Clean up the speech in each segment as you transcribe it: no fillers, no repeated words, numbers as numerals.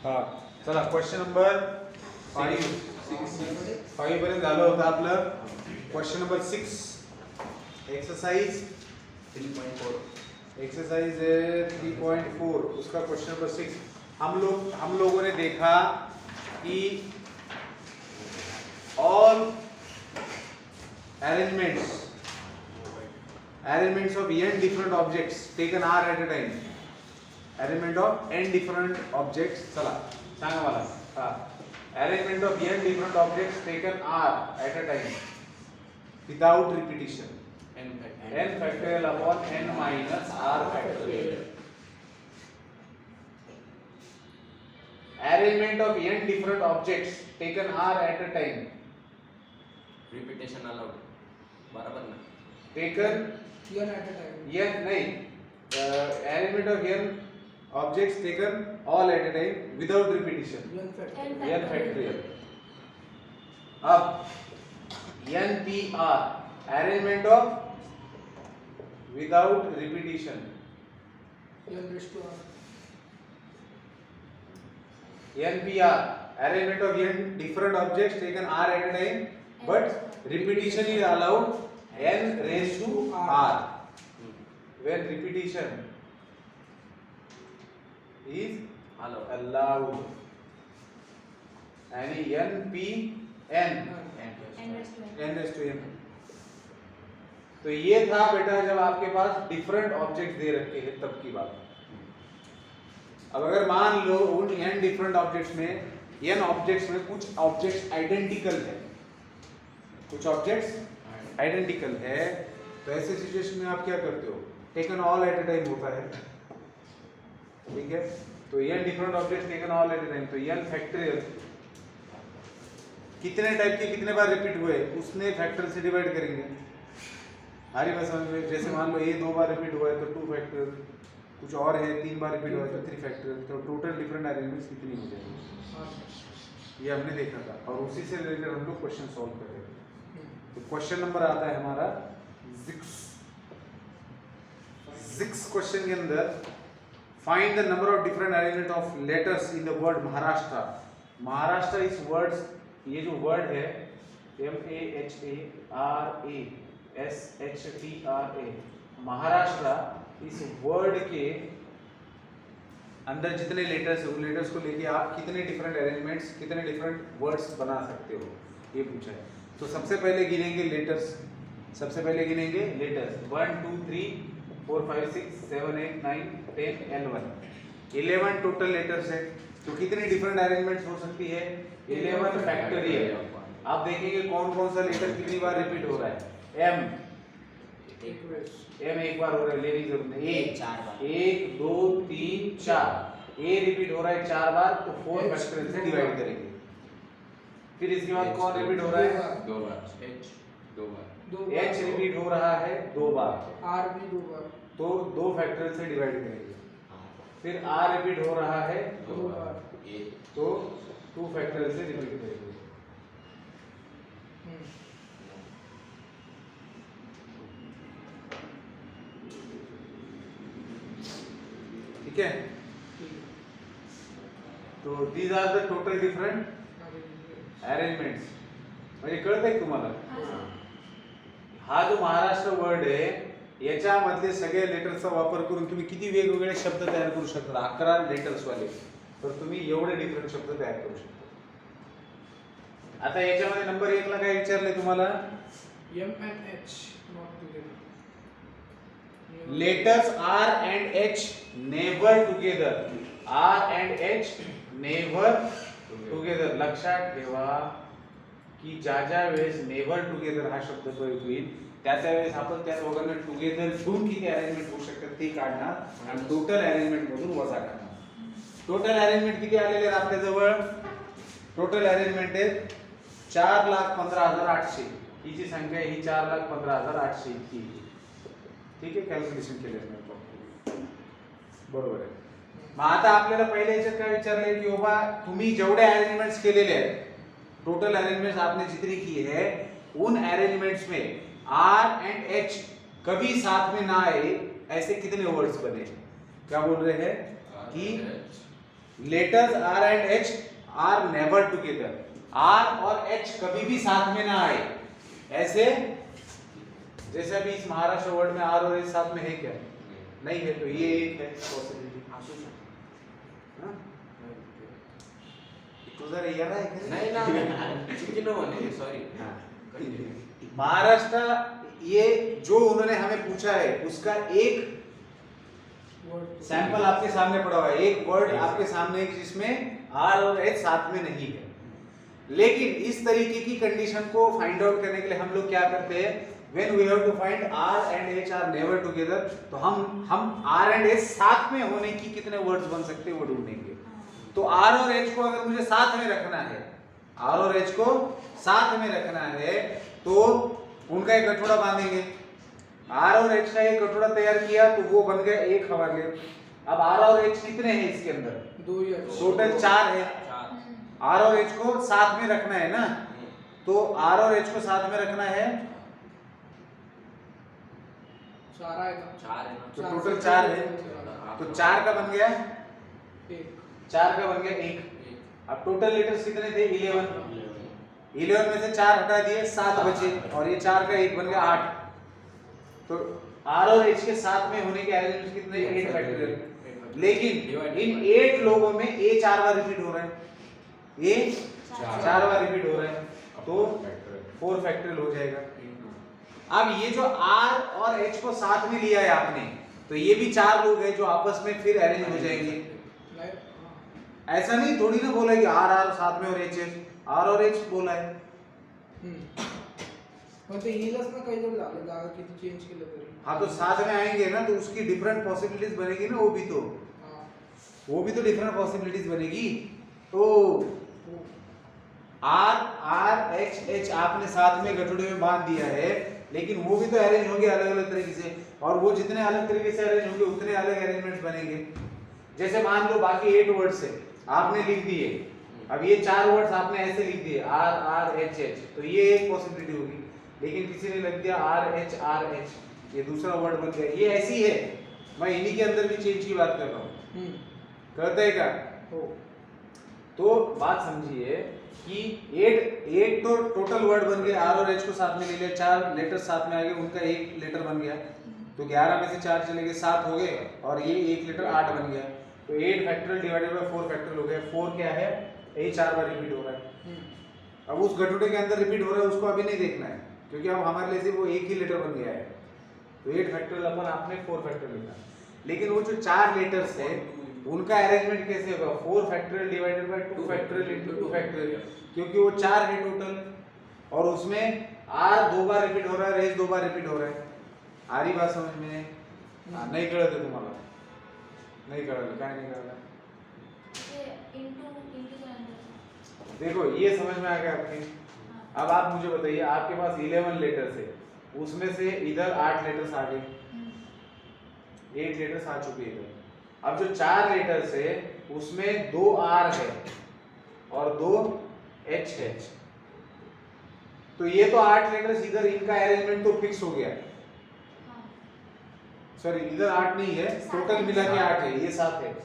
हाँ चला question number 5 पर्यंत झालं होतं आपलं. क्वेश्चन नंबर 6 एक्सरसाइज 3.4 एक्सरसाइज है 3.4 उसका क्वेश्चन नंबर 6. हम लोगों ने देखा कि all arrangements of n different objects taken r at a time. Arrangement of n different objects. चला सांगा मला. हाँ arrangement of n different objects taken r at a time without repetition. n factorial upon n minus r factorial. Arrangement of n different objects taken r at a time. Repetition allowed बराबर ना. Taken n at a time. n नहीं arrangement of n objects taken all at a time without repetition. n factor. n factorial. अब npr arrangement of without repetition. n raised to r. npr arrangement of n different objects taken r at a time but repetition is allowed n raised to r. When repetition is allowed यानी n p n raised to n. तो ये था बेटा जब आपके pass different objects दे रखे हैं तब की बात. अब अगर मान लो उन n डिफरेंट ऑब्जेक्ट्स में n ऑब्जेक्ट्स में कुछ ऑब्जेक्ट्स आइडेंटिकल है, कुछ ऑब्जेक्ट्स आइडेंटिकल है, तो ऐसे सिचुएशन में आप क्या करते हो? Taken all at a time होता है. ठीक है, तो n different objects taken all at a time, तो n फैक्टोरियल कितने टाइप के कितने बार रिपीट हुए उसने फैक्टोरियल से डिवाइड करेंगे. हमारी बात समझ में? जैसे मान लो ये 2 बार रिपीट हुआ है तो 2 फैक्टोरियल, कुछ और है 3 बार रिपीट हुआ है तो 3 फैक्टोरियल, तो टोटल डिफरेंट अरेंजमेंट्स कितनी हो जाएगी ये हमने देखा था और उसी से रिलेटेड हम लोग क्वेश्चन सॉल्व कर रहे थे. तो क्वेश्चन नंबर आता है हमारा 6 क्वेश्चन के अंदर find the number of different arrangement of letters in the word Maharashtra. Maharashtra is words, ये जो वर्ड है MAHARASHTRA, महाराष्ट्र, इस वर्ड के अंदर जितने लेटर्स है उन लेटर्स को लेके आप कितने डिफरेंट अरेंजमेंट्स, कितने डिफरेंट वर्ड्स बना सकते हो ये पूछा है. तो सबसे पहले गिनेंगे लेटर्स. 1 2 3 4 5 6 7 8 9 10 11 टोटल लेटर्स है. तो कितनी डिफरेंट अरेंजमेंट्स हो सकती है? 11 फैक्टोरियल. आप देखेंगे कौन कौन सा लेटर कितनी बार रिपीट हो रहा है. m एक बार हो रहा है, लेने की जरूरत नहीं. 1 2 3 4 a रिपीट हो रहा है 4 बार, तो 4 फैक्टोरियल से डिवाइड करेंगे. फिर इसके बाद कौन रिपीट हो रहा है? 2 बार. h रिपीट हो रहा है 2 बार, r भी 2 बार, तो 2 फैक्टोरियल से डिवाइड करेंगे. फिर r रिपीट हो रहा है 2 बार, तो 2 फैक्टोरियल से रिपीट करेंगे. ठीक है, तो these are the total different arrangements. म्हणजे कळतंय तुम्हाला? हा जो महाराष्ट्र वर्ड आहे याच्यामधले सगळे लेटर्सचा वापर करून तुम्ही किती वेगवेगळे शब्द तयार करू शकता. 11 लेटर्स वाले, तर तुम्ही एवढे डिफरंट शब्द तयार करू शकता. आता याच्यामध्ये नंबर 1 ला काय विचारलंय तुम्हाला? m and h not together. Letters R and H never together. R and H never together. लक्षात ठेवा की ज्या वेळेस नेव्हर टुगेदर हा शब्द प्रयोग होईल त्याच्या वेळेस आपण त्या दोघांना टुगेदर ठेवून किती अरेंजमेंट होऊ शकतात ते काढणार आणि टोटल अरेंजमेंट मधून वजा करणार. टोटल अरेंजमेंट किती आलेले आहेत आपल्या जवळ? टोटल अरेंजमेंट आहे 4,15,800. ही जी संख्या आहे ही 4,15,800 इतकी. ठीक आहे, कॅल्क्युलेशन केले बरोबर आहे. मग आता आपल्याला पहिले याच्यात काय विचारलंय की बाबा तुम्ही जेवढे अरेंजमेंट्स केलेले आहेत, टोटल अरेंजमेंट्स आपने जितनी की है, उन अरेंजमेंट्स में R एंड H कभी साथ में ना आए ऐसे कितने वर्ड्स बने? क्या बोल रहे हैं कि letters R and H are never together. R और एच कभी भी साथ में ना आए। ऐसे जैसे अभी इस महाराष्ट्र वर्ड में आर और एच साथ में है क्या? नहीं है, तो ये एक है पॉसिबिलिटी। नाही ना चुकीनं म्हणे सॉरी महाराष्ट्र, ये जो उन्होंने हमें पूछा है उसका एक सैंपल आपके सामने पड़ा हुआ है, एक वर्ड आपके सामने है जिसमें आर और एच साथ में नहीं है। लेकिन इस तरीके की कंडीशन को फाइंड आउट करने के लिए हम लोग क्या करते हैं, when we have to find R and H are never together, तो हम आर एंड एच साथ में होने की कितने वर्ड्स बन सकते हैं वो ढूंढेंगे। तो आर और एच को अगर मुझे साथ में रखना है, आर और एच को साथ में रखना है, तो उनका एक गठोड़ा बांधेंगे। आर और एच का एक गठोड़ा तैयार किया तो वो बन गया एक हमारे लिए। अब आर और एच कितने हैं इसके अंदर? 2 या टोटल 4 है। आर और एच को साथ में रखना है ना, तो आर और एच को साथ में रखना है, 4 आएगा। 4 है ना, तो टोटल 4 है। तो 4 का बन गया 1। 4 का बन गया 1। अब टोटल लेटर्स कितने थे? 11 में से 4 हटा दिए, 7 बचे, और ये 4 का 1 बन गया 8। तो आर और एच के साथ में होने के एलिमेंट्स कितने? 8 फैक्टोरियल। लेकिन इन 8 लोगों में ए 4 बार रिपीट हो रहा है, ए 4 बार रिपीट हो रहा है, तो 4 फैक्टोरियल हो जाएगा। अब ये जो आर और एच को साथ में लिया है आपने, तो ये भी 4 लोग हैं जो आपस में फिर अरेंज हो जाएंगे। ऐसा नहीं थोड़ी ना बोला कि आर आर साथ में और एच एच, आर और एच बोला है। पण ते येईलच ना, काही जरी झालं जागा किती चेंज केलं तरी। हाँ, तो साथ में आएंगे ना, तो उसकी डिफरेंट पॉसिबिलिटीज बनेगी ना, वो भी तो डिफरेंट पॉसिबिलिटीज बनेगी। तो आर आर एच एच आपने साथ में गठोड़े में बांध दिया है, लेकिन वो भी तो अरेंज होंगे अलग अलग तरीके से, और वो जितने अलग तरीके से अरेंज होंगे उतने अलग अरेंजमेंट्स बनेंगे। जैसे मान लो बाकी 8 वर्ड्स है, आपने लिख दिए, अब ये 4 वर्ड्स आपने ऐसे लिख दिए आर आर एच एच, तो ये एक पॉसिबिलिटी होगी। लेकिन किसी ने लग दिया आर एच, ये दूसरा वर्ड बन गया। ये ऐसी है, मैं इन्हीं के अंदर भी चेंज की बात कर रहा हूँ। करते हैं क्या? तो बात समझिए कि 8 तो टोटल वर्ड बन गए, आर और एच को साथ में ले लिया, 4 लेटर साथ में आ गए, उनका एक लेटर बन गया, तो 11 में से 4 चले गए, 7 हो गए, और ये एक लेटर 8 बन गया। तो 8 फैक्टोरियल डिवाइडेड बाय 4 फैक्टोरियल हो गया। 4 क्या है? ए 4 बार रिपीट हो रहा है। अब उस गठोड़े के अंदर रिपीट हो रहा है, उसको अभी नहीं देखना है, क्योंकि अब हमारे लिए सिर्फ वो एक ही लेटर बन गया है। तो 8 फैक्टोरियल अपन आपने 4 फैक्टोरियल लिखा, लेकिन वो जो 4 लेटर्स है उनका अरेंजमेंट कैसे होगा? 4 factorial divided by 2 factorial into 2 factorial, क्योंकि वो 4 है टोटल, और उसमें आर 2 बार रिपीट हो रहा है, एच 2 बार रिपीट हो रहा है। आ रही बात समझ में? नहीं कळत है तुम्हाला? नहीं कळलं, काय नहीं कळलं? देखो ये समझ में आ गया आपके। अब आप मुझे बताइए, आपके पास 11 लेटर्स है, उसमें से इधर 8 लेटर्स आ गए, 8 लेटर्स आ चुके हैं। अब जो 4 लेटर्स है उसमें 2 आर है और 2 एच है, तो ये तो 8 लेटर्स इधर, इनका अरेंजमेंट तो फिक्स हो गया। सॉरी, इधर 8 नहीं है, टोटल मिला के 8 है, ये 7 है।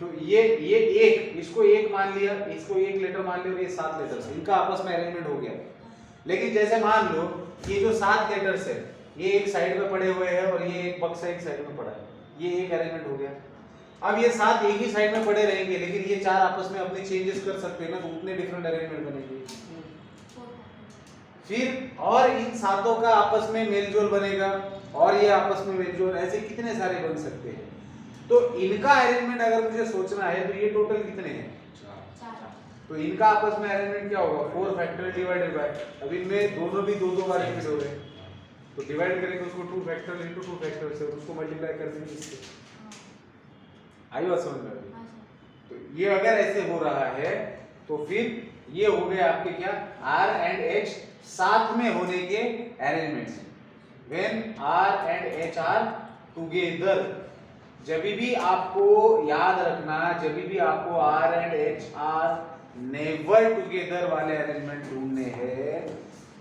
तो ये एक, इसको एक मान लिया, इसको एक लेटर मान लिया, और ये 7 लेटर्स, इनका आपस में अरेंजमेंट हो गया। लेकिन जैसे मान लो ये जो 7 लेटर्स है ये एक साइड में पड़े हुए हैं और ये एक बक्सा एक साइड में पड़ा है, ये एक अरेंजमेंट हो गया। अब ये 7 एक ही साइड में पड़े रहेंगे, लेकिन ये 4 आपस में अपने चेंजेस कर सकते हैं ना, तो उतने डिफरेंट अरेंजमेंट बनेंगे। फिर और इन 7 का आपस में मेलजोल बनेगा, और ये आपस में मेलजोल, ऐसे कितने सारे बन सकते हैं। तो इनका अरेंजमेंट अगर मुझे सोचना है तो ये टोटल कितने हैं? 4। तो इनका आपस में अरेंजमेंट क्या होगा? 4 फैक्टोरियल डिवाइडेड बाय, अब इनमें दोनों भी 2 बार रिपीट हो रहे हैं, तो डिवाइड करेंगे उसको 2 फैक्टोरियल इनटू 2 फैक्टोरियल से, उसको मल्टीप्लाई कर देंगे इससे। आई बात समझ में? तो ये अगर ऐसे हो रहा है तो फिर ये हो गए आपके क्या? आर एंड एच साथ में होने के arrangements. When R and H are together, जब भी आपको याद रखना, जब भी आपको R and H are never together वाले अरेंजमेंट ढूंढने हैं,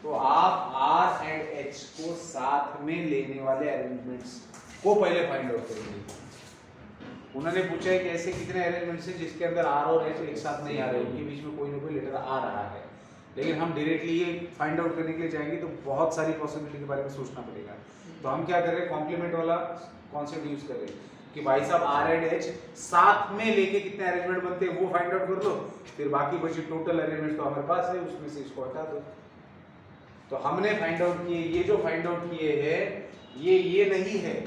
तो आप आर एंड एच को साथ में लेने वाले अरेंजमेंट्स को पहले फाइंड आउट करेंगे। उन्होंने पूछा है कि ऐसे कितने अरेंजमेंट है जिसके अंदर आर और एच एक साथ नहीं आ रहे, उनके बीच में कोई ना कोई लेटर आ रहा है। लेकिन हम डायरेक्टली ये फाइंड आउट करने के लिए जाएंगे तो बहुत सारी पॉसिबिलिटी के बारे में सोचना पड़ेगा। तो हम क्या कर रहे हैं, कॉम्प्लीमेंट वाला कॉन्सेप्ट यूज कर रहे हैं कि भाई साहब आर एंड एच साथ में लेके कितने अरेंजमेंट बनते हैं वो फाइंड आउट कर लो, फिर बाकी बचे टोटल अरेंजमेंट तो हमारे पास है, उसमें से इसको हटा दो। तो हमने फाइंड आउट किए, ये जो फाइंड आउट किए हैं ये नहीं है,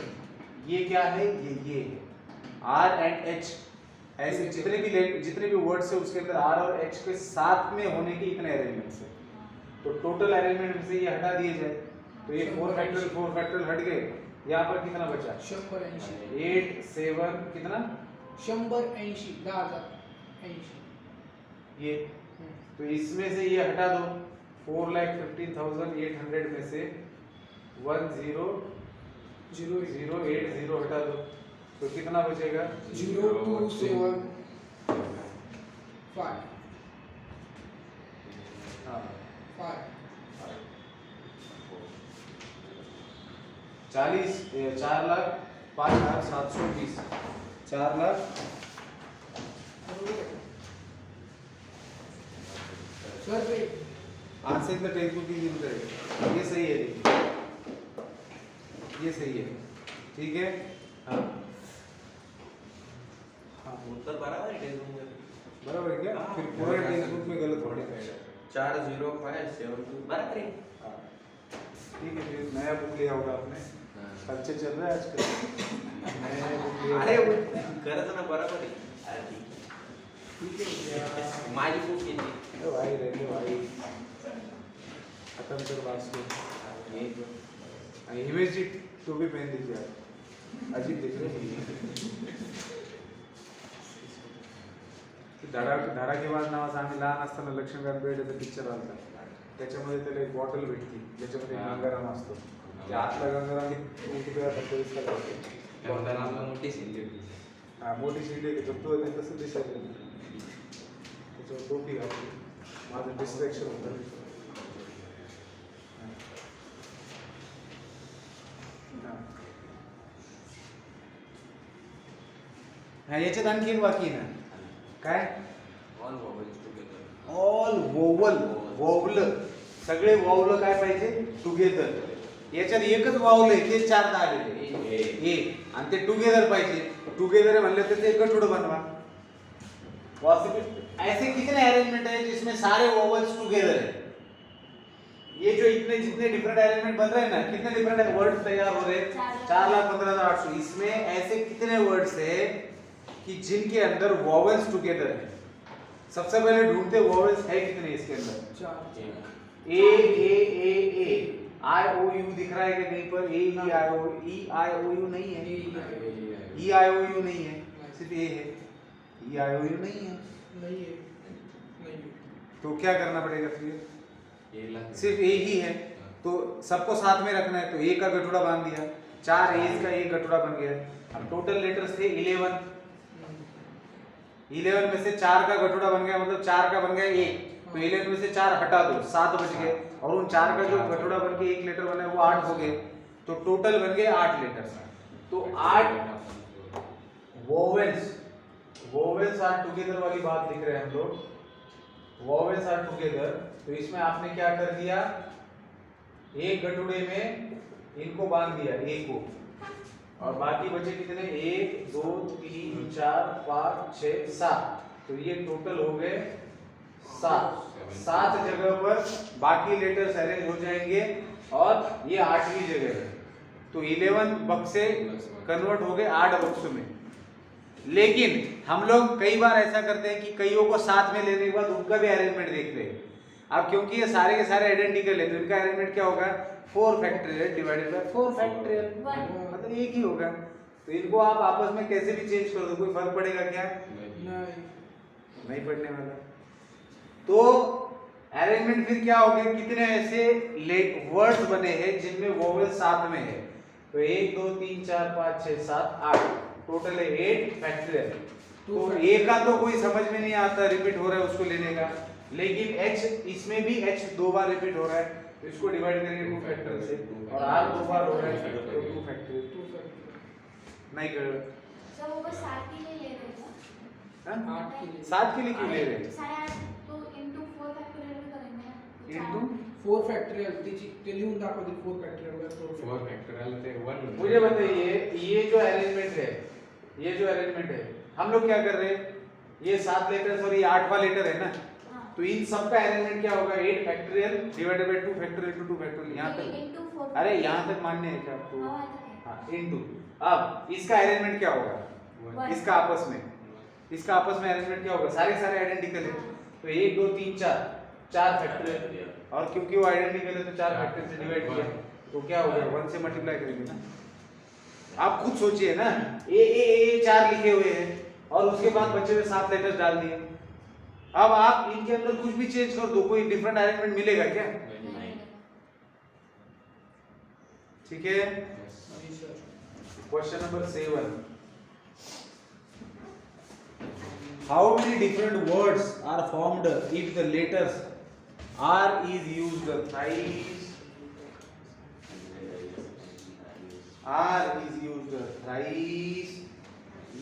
ये क्या है, ये है आर एंड एच। ऐसे जितने भी वर्ड्स है उसके अंदर आर और एच के साथ में होने के इतने अरेंजमेंट्स है। तो टोटल अरेंजमेंट में से ये हटा दिए जाए तो ये 4 फैक्टोरियल हट गए। यहाँ पर कितना बचा, 180 8 7 कितना 180 10,080 ये। तो इसमें से ये हटा दो, 4,15,800 में से 10,080 हटा दो तो कितना बचेगा 0275 हाँ 5 4,05,720 4 लाख सर पे आज से इतना टेक्स्ट बुक की यूज करेगा। ये सही है, देखिए ये सही है, ठीक है। हाँ हाँ उत्तर बराबर है टेक्स्ट बुक में, बराबर है क्या, फिर पूरा टेक्स्ट बुक में गलत हो गया। 40572 बराबर है। हाँ, ठीक है, फिर नया बुक लिया होगा आपने, खर्चे चल रहा है आजकल, नया बुक लिया। अरे वो करत ना बराबर है। अरे ठीक है माझी बुक केली अरे भाई, रहने भाई, खत्म कर बात को। ये हिमेश जी टोपी पहन लीजिए आप, अजीब दिख रहे हैं। धाडा के बाद नावाचा आम्ही लहान असताना लक्ष्मीकांत बेर्डेचं पिक्चर आलता, त्याच्यामध्ये त्याला एक बॉटल भेटली ज्याच्यामध्ये गंगाराम असतो, त्या आतला गंगाराम मोठी सिंधी हा मोठी शिंदे घेतो तो नाही तसं दिसायचं, त्याच्यावर टोपी घातली, माझं डिस्ट्रॅक्शन होतं। हा याच्यात आणखी एक बाकी आहे ना, काय all vowels together, all vowel सगळे वॉवल काय पाहिजे टुगेदर। याच्यात एकच वावल आहे ते 4दा आलेले ए आणि ते टुगेदर पाहिजे, टुगेदर म्हणलं तर ते गठुड बनवा। पॉसिबल ऐसे कितने अरेंजमेंट है जिसमें सारे वोवल्स टुगेदर है। ये जो इतने जितने डिफरेंट अरेंजमेंट बन रहे हैं ना, कितने डिफरेंट वर्ड्स तैयार हो रहे हैं, 4,15,800। इसमें ऐसे कितने वर्ड्स है कि जिनके अंदर वोवेल्स टुगेदर है। सबसे पहले ढूंढते वोवेल्स है कितने इसके अंदर, 4 ए आई ओ यू दिख रहा है कि नहीं पर, ए ई आई ओ यू नहीं है, ई आई ओ यू नहीं है, सिर्फ ए है, ई आई ओ यू नहीं है। नहीं है तो क्या करना पड़ेगा फिर, सिर्फ ए ही है तो सबको साथ में रखना है, तो ए का गठुड़ा बांध दिया, 4 एज का एक गठुड़ा बन गया। अब टोटल लेटर्स थे 11 में से 4 का गठुड़ा बन गया, मतलब 4 का बन गया 1, तो 11 में से 4 हटा दो, 7 बच गए, और उन 4 का जो गठुड़ा बन के एक लेटर बना है वो 8 हो गए, तो टोटल बन गए 8 लेटर्स। तो 8 वोवेल्स आर टुगेदर वाली बात लिख रहे हैं हम लोग, वोवेल्स आर टुगेदर। तो इसमें आपने क्या कर दिया, एक गठुड़े में इनको बांध दिया ए को, और बाकी बचे कितने 1 2 3 4 5 6 7, तो ये टोटल हो गए 7 जगह पर बाकी लेटर्स अरेंज हो जाएंगे, और ये 8वीं जगह है, तो 11 बक्से कन्वर्ट हो गए 8 बक्सों में। लेकिन हम लोग कई बार ऐसा करते हैं कि कईयों को साथ में लेने के बाद उनका भी अरेंजमेंट देखते हैं। अब क्योंकि ये सारे के सारे आइडेंटिकल है तो इनका अरेंजमेंट क्या होगा, 4 फैक्टोरियल डिवाइडेड बाय 4 फैक्टोरियल, मतलब एक ही होगा। तो इनको आप आपस में कैसे भी चेंज कर दो, कोई फर्क पड़ेगा क्या, नहीं पड़ने वाला। तो अरेंजमेंट फिर क्या हो गया, कितने ऐसे वर्ड्स बने हैं जिनमें वोवेल साथ में है, तो 1 2 3 4 5 6 7 8, टोटल है 8 फैक्टोरियल। तो ए का तो कोई समझ में नहीं आता, रिपीट हो रहा है उसको लेने का, लेकिन एच, इसमें भी एच 2 बार रिपीट हो रहा है, तो इसको डिवाइड करेंगे 2 फैक्टोरियल से, और आर 2 बार हो रहा है तो 2 फैक्टोरियल। नहीं कर तो वो बस 7 के लिए ले रहे हैं हाँ? 8 के लिए 7 के लिए क्यों ले रहे हैं? 8.5 तो into 4 फैक्टोरियल में करेंगे ना, तो Into? 4 फॅक्टोरियल ते लिहून दाखव 4 फॅक्टोरियल 4 फॅक्टोरियल ते 1 मुझे बताइए ये जो अरेंजमेंट है हम लोग क्या कर रहे हैं, ये 7 लेटर्स और ये 8वां लेटर है ना, हाँ। तो इन सब का अरेंजमेंट क्या होगा, 8 factorial divided by 2 factorial two 2 factorial यहाँ तक। into 4 अरे यहाँ तक मान्य है क्या आपको? हाँ, वहाँ तक है। हाँ इनटू। अब इसका अरेंजमेंट क्या होगा, One. इसका आपस में अरेंजमेंट क्या होगा, सारे आइडेंटिकल है, तो 1 2 3 4 फैक्टोरियल, और क्योंकि वो आइडेंटिकल है तो 4 फैक्टोरियल से डिवाइड किया तो क्या हो गया, 1 से मल्टीप्लाई करेंगे ना। आप खुद सोचिए ना, ए 4 लिखे हुए हैं और उसके बाद बच्चे में 7 लेटर्स डाल दिए, अब आप इनके अंदर कुछ भी चेंज कर दो, कोई डिफरेंट अरेंजमेंट मिलेगा क्या? नहीं। ठीक है। जी sir question number 7, how many different words are formed if the letters R is used thrice, R is used thrice,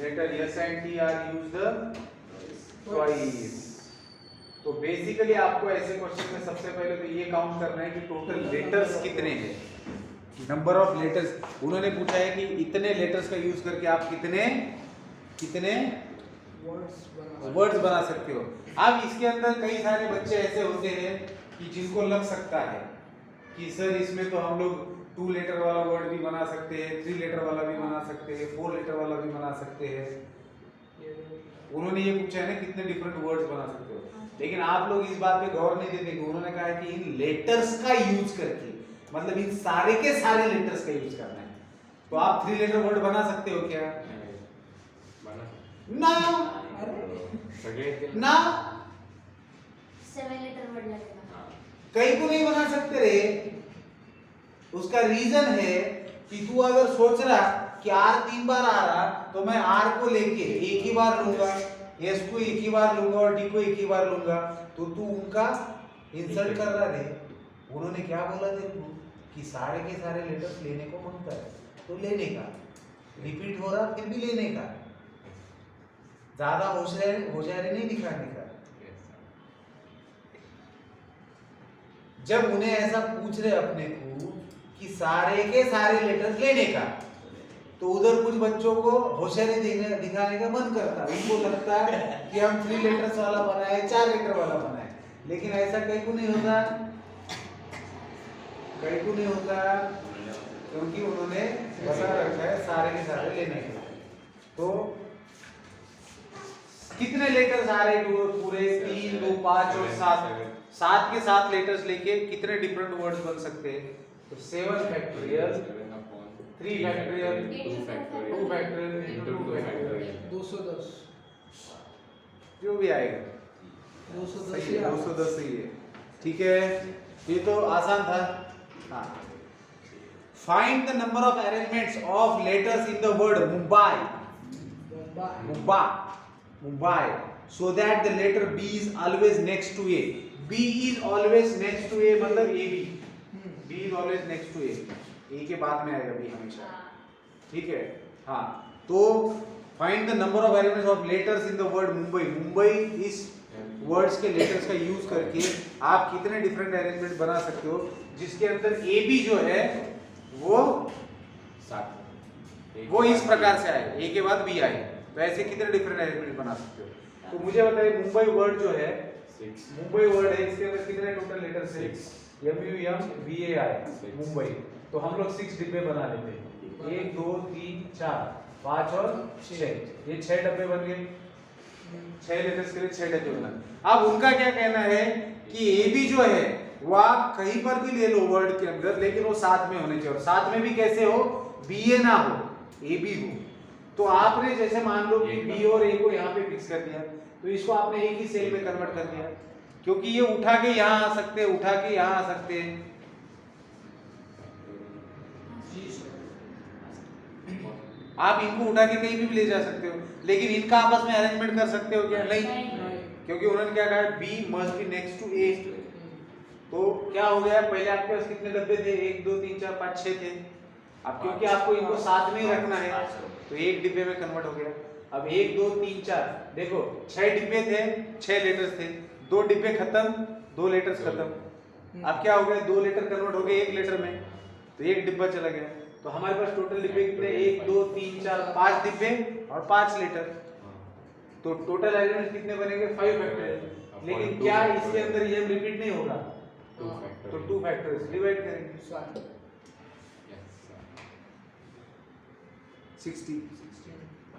letter S and T are used twice। तो बेसिकली आपको ऐसे क्वेश्चन में सबसे पहले तो ये काउंट करना है कि टोटल लेटर्स कितने हैं, नंबर ऑफ लेटर्स। उन्होंने पूछा है कि इतने लेटर्स का यूज करके आप कितने वर्ड्स बना सकते हो। अब इसके अंदर कई सारे बच्चे ऐसे होते हैं कि जिनको लग सकता है कि सर इसमें तो हम लोग 2 लेटर वाला वर्ड भी बना सकते हैं, 3 लेटर वाला भी बना सकते हैं, 4 लेटर वाला भी बना सकते हैं। उन्होंने ये पूछा है ना कितने डिफरेंट वर्ड्स बना सकते हो, लेकिन आप लोग इस बात पे गौर नहीं देते कि उन्होंने कहा है कि इन लेटर्स का यूज करके, मतलब इन सारे के सारे लेटर्स का यूज करना है। तो आप 3 लेटर वर्ड बना सकते हो क्या? ना ना 7 लीटर वर्ड लगेगा। कई को नहीं बना सकते रे। उसका रीजन है कि तू अगर सोच रहा कि आर 3 बार आ रहा तो मैं आर को लेके एक ही बार लूंगा, एस को एक ही बार लूंगा और डी को एक ही बार लूंगा, तो तू उनका इंसल्ट कर रहा रे। उन्होंने क्या बोला तेरे को कि सारे के सारे लेटर्स लेने को मन कर, तो लेने का, रिपीट हो रहा फिर भी लेने का, ज्यादा होशियारी नहीं दिखाने का। जब उन्हें ऐसा पूछ रहे अपने को कि सारे के सारे लेटर्स लेने का, तो उधर कुछ बच्चों को होशियारी दिखाने का मन करता, उनको लगता है कि हम 3 लेटर्स वाला बनाए, 4 लेटर वाला बनाए, लेकिन ऐसा कहीं को नहीं होता, कहीं को नहीं होता, क्योंकि उन्होंने बता रखा है सारे के सारे लेने का। तो कितने लेटर्स आ रहे पूरे 3 2 5 और 7 के 7 लेटर्स लेके कितने डिफरेंट वर्ड्स बन सकते हैं? तो 7 फैक्टोरियल 3 फैक्टोरियल 2 फैक्टोरियल 2 फैक्टोरियल 210 जो भी आएगा 210 सही है, 210 सही है। ठीक है, ये तो आसान था। हाँ, find the number of arrangements of letters in the word Mumbai so that the letter B is always next to A। B is always next to A मतलब AB, B is always next to A, A के बाद में आएगा B हमेशा। ठीक है, हाँ, तो find the number of arrangements of letters in the word Mumbai. Is words K letters का यूज करके आप कितने डिफरेंट अरेंजमेंट बना सकते हो, जिसके अंदर AB जो है वो इस प्रकार से आए, A के बाद B आए, तो ऐसे कितने डिफरेंट अरेंजमेंट बना सकते हो। तो मुझे बताइए मुंबई वर्ड जो है, मुंबई वर्ड है, इसके अंदर कितने टोटल लेटर्स हैं? MUMBAI मुंबई। तो हम लोग 6 डिब्बे बना लेते हैं, 1 2 3 4 5 और 6, ये 6 डब्बे बन गए, 6 लेटर्स के लिए 6 डब्बे बना। अब उनका क्या कहना है कि AB जो है वो आप कहीं पर भी ले लो वर्ड के अंदर, लेकिन वो साथ में होने चाहिए, और साथ में भी कैसे हो, BA ना हो, AB हो। तो आपने जैसे मान लो कि B और A को यहाँ पे फिक्स कर दिया, तो इसको आपने एक ही सेल में कन्वर्ट कर दिया, क्योंकि ये उठा के यहाँ आ सकते हैं, उठा के यहाँ आ सकते हैं। आप इनको उठा के कहीं भी ले जा सकते हो, लेकिन इनका आपस में अरेंजमेंट कर सकते हो क्या? नहीं, क्योंकि उन्होंने क्या कहा, B must be next to A। तो क्या हो गया, पहले आपके पास कितने डब्बे थे? 1 2 3 4 5 6 थे, अब क्योंकि आपको इनको साथ में ही रखना है तो एक डिब्बे में कन्वर्ट हो गया। अब 1 2 3 4 देखो 6 डिब्बे थे, 6 लेटर्स थे, 2 डिब्बे खत्म, 2 लेटर्स खत्म। अब क्या हो गया, 2 लेटर कन्वर्ट हो गए 1 लेटर में, तो 1 डिब्बा चला गया। तो हमारे पास टोटल डिब्बे कितने, 1 2 3 4 5 डिब्बे और 5 लेटर। तो टोटल एलिमेंट कितने बनेंगे, 5 फैक्टोरियल। लेकिन क्या इसके अंदर ये रिपीट नहीं होगा, तो 2 फैक्टोरियल डिवाइड करेंगे 60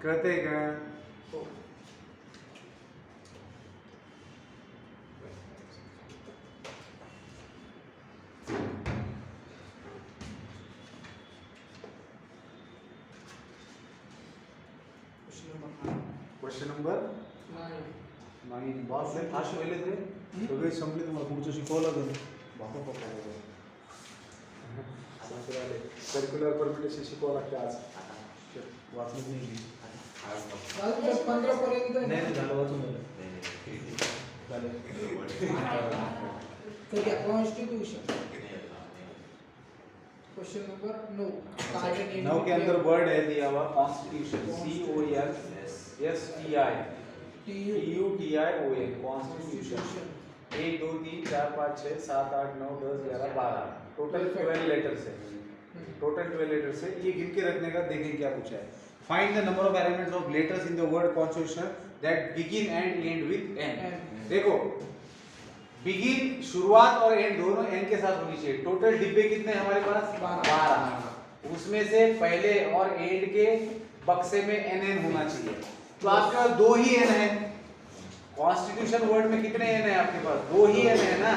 कहते हैं क्वेश्चन नंबर 9 बहुत से फास्ट पहिले थे सगळे संपले, तुम्हाला पुढचं शिकवलं लागेल बापा पप्पा सर्क्युलर परमिटेशन शिकवावं लागते आज, वाचलंच नाही आज 15 पर्यंत नाही झालं, वाचून झालं तर क्या कॉन्स्टिट्यूशन क्वेश्चन नंबर 9 के अंदर वर्ड है दिया हुआ constitution, CONSTITUTION constitution. 1 2 3 4 5 6 7 8 9 10 11 12 total 12 letters है, टोटल 12 लेटर्स है। ये गिन के रखने का, देखें क्या पूछा है। Find the number of elements of letters in the word constitution that begin end end विद एन। देखो बिगिन शुरुआत और एंड दोनों एन के साथ होनी चाहिए। टोटल डिब्बे कितने हैं हमारे पास, 12। उसमें से पहले और एंड के बक्से में एन एन होना चाहिए। तो आपके पास 2 ही एन है, कॉन्स्टिट्यूशन वर्ड में कितने एन है आपके पास, 2 ही एन है ना,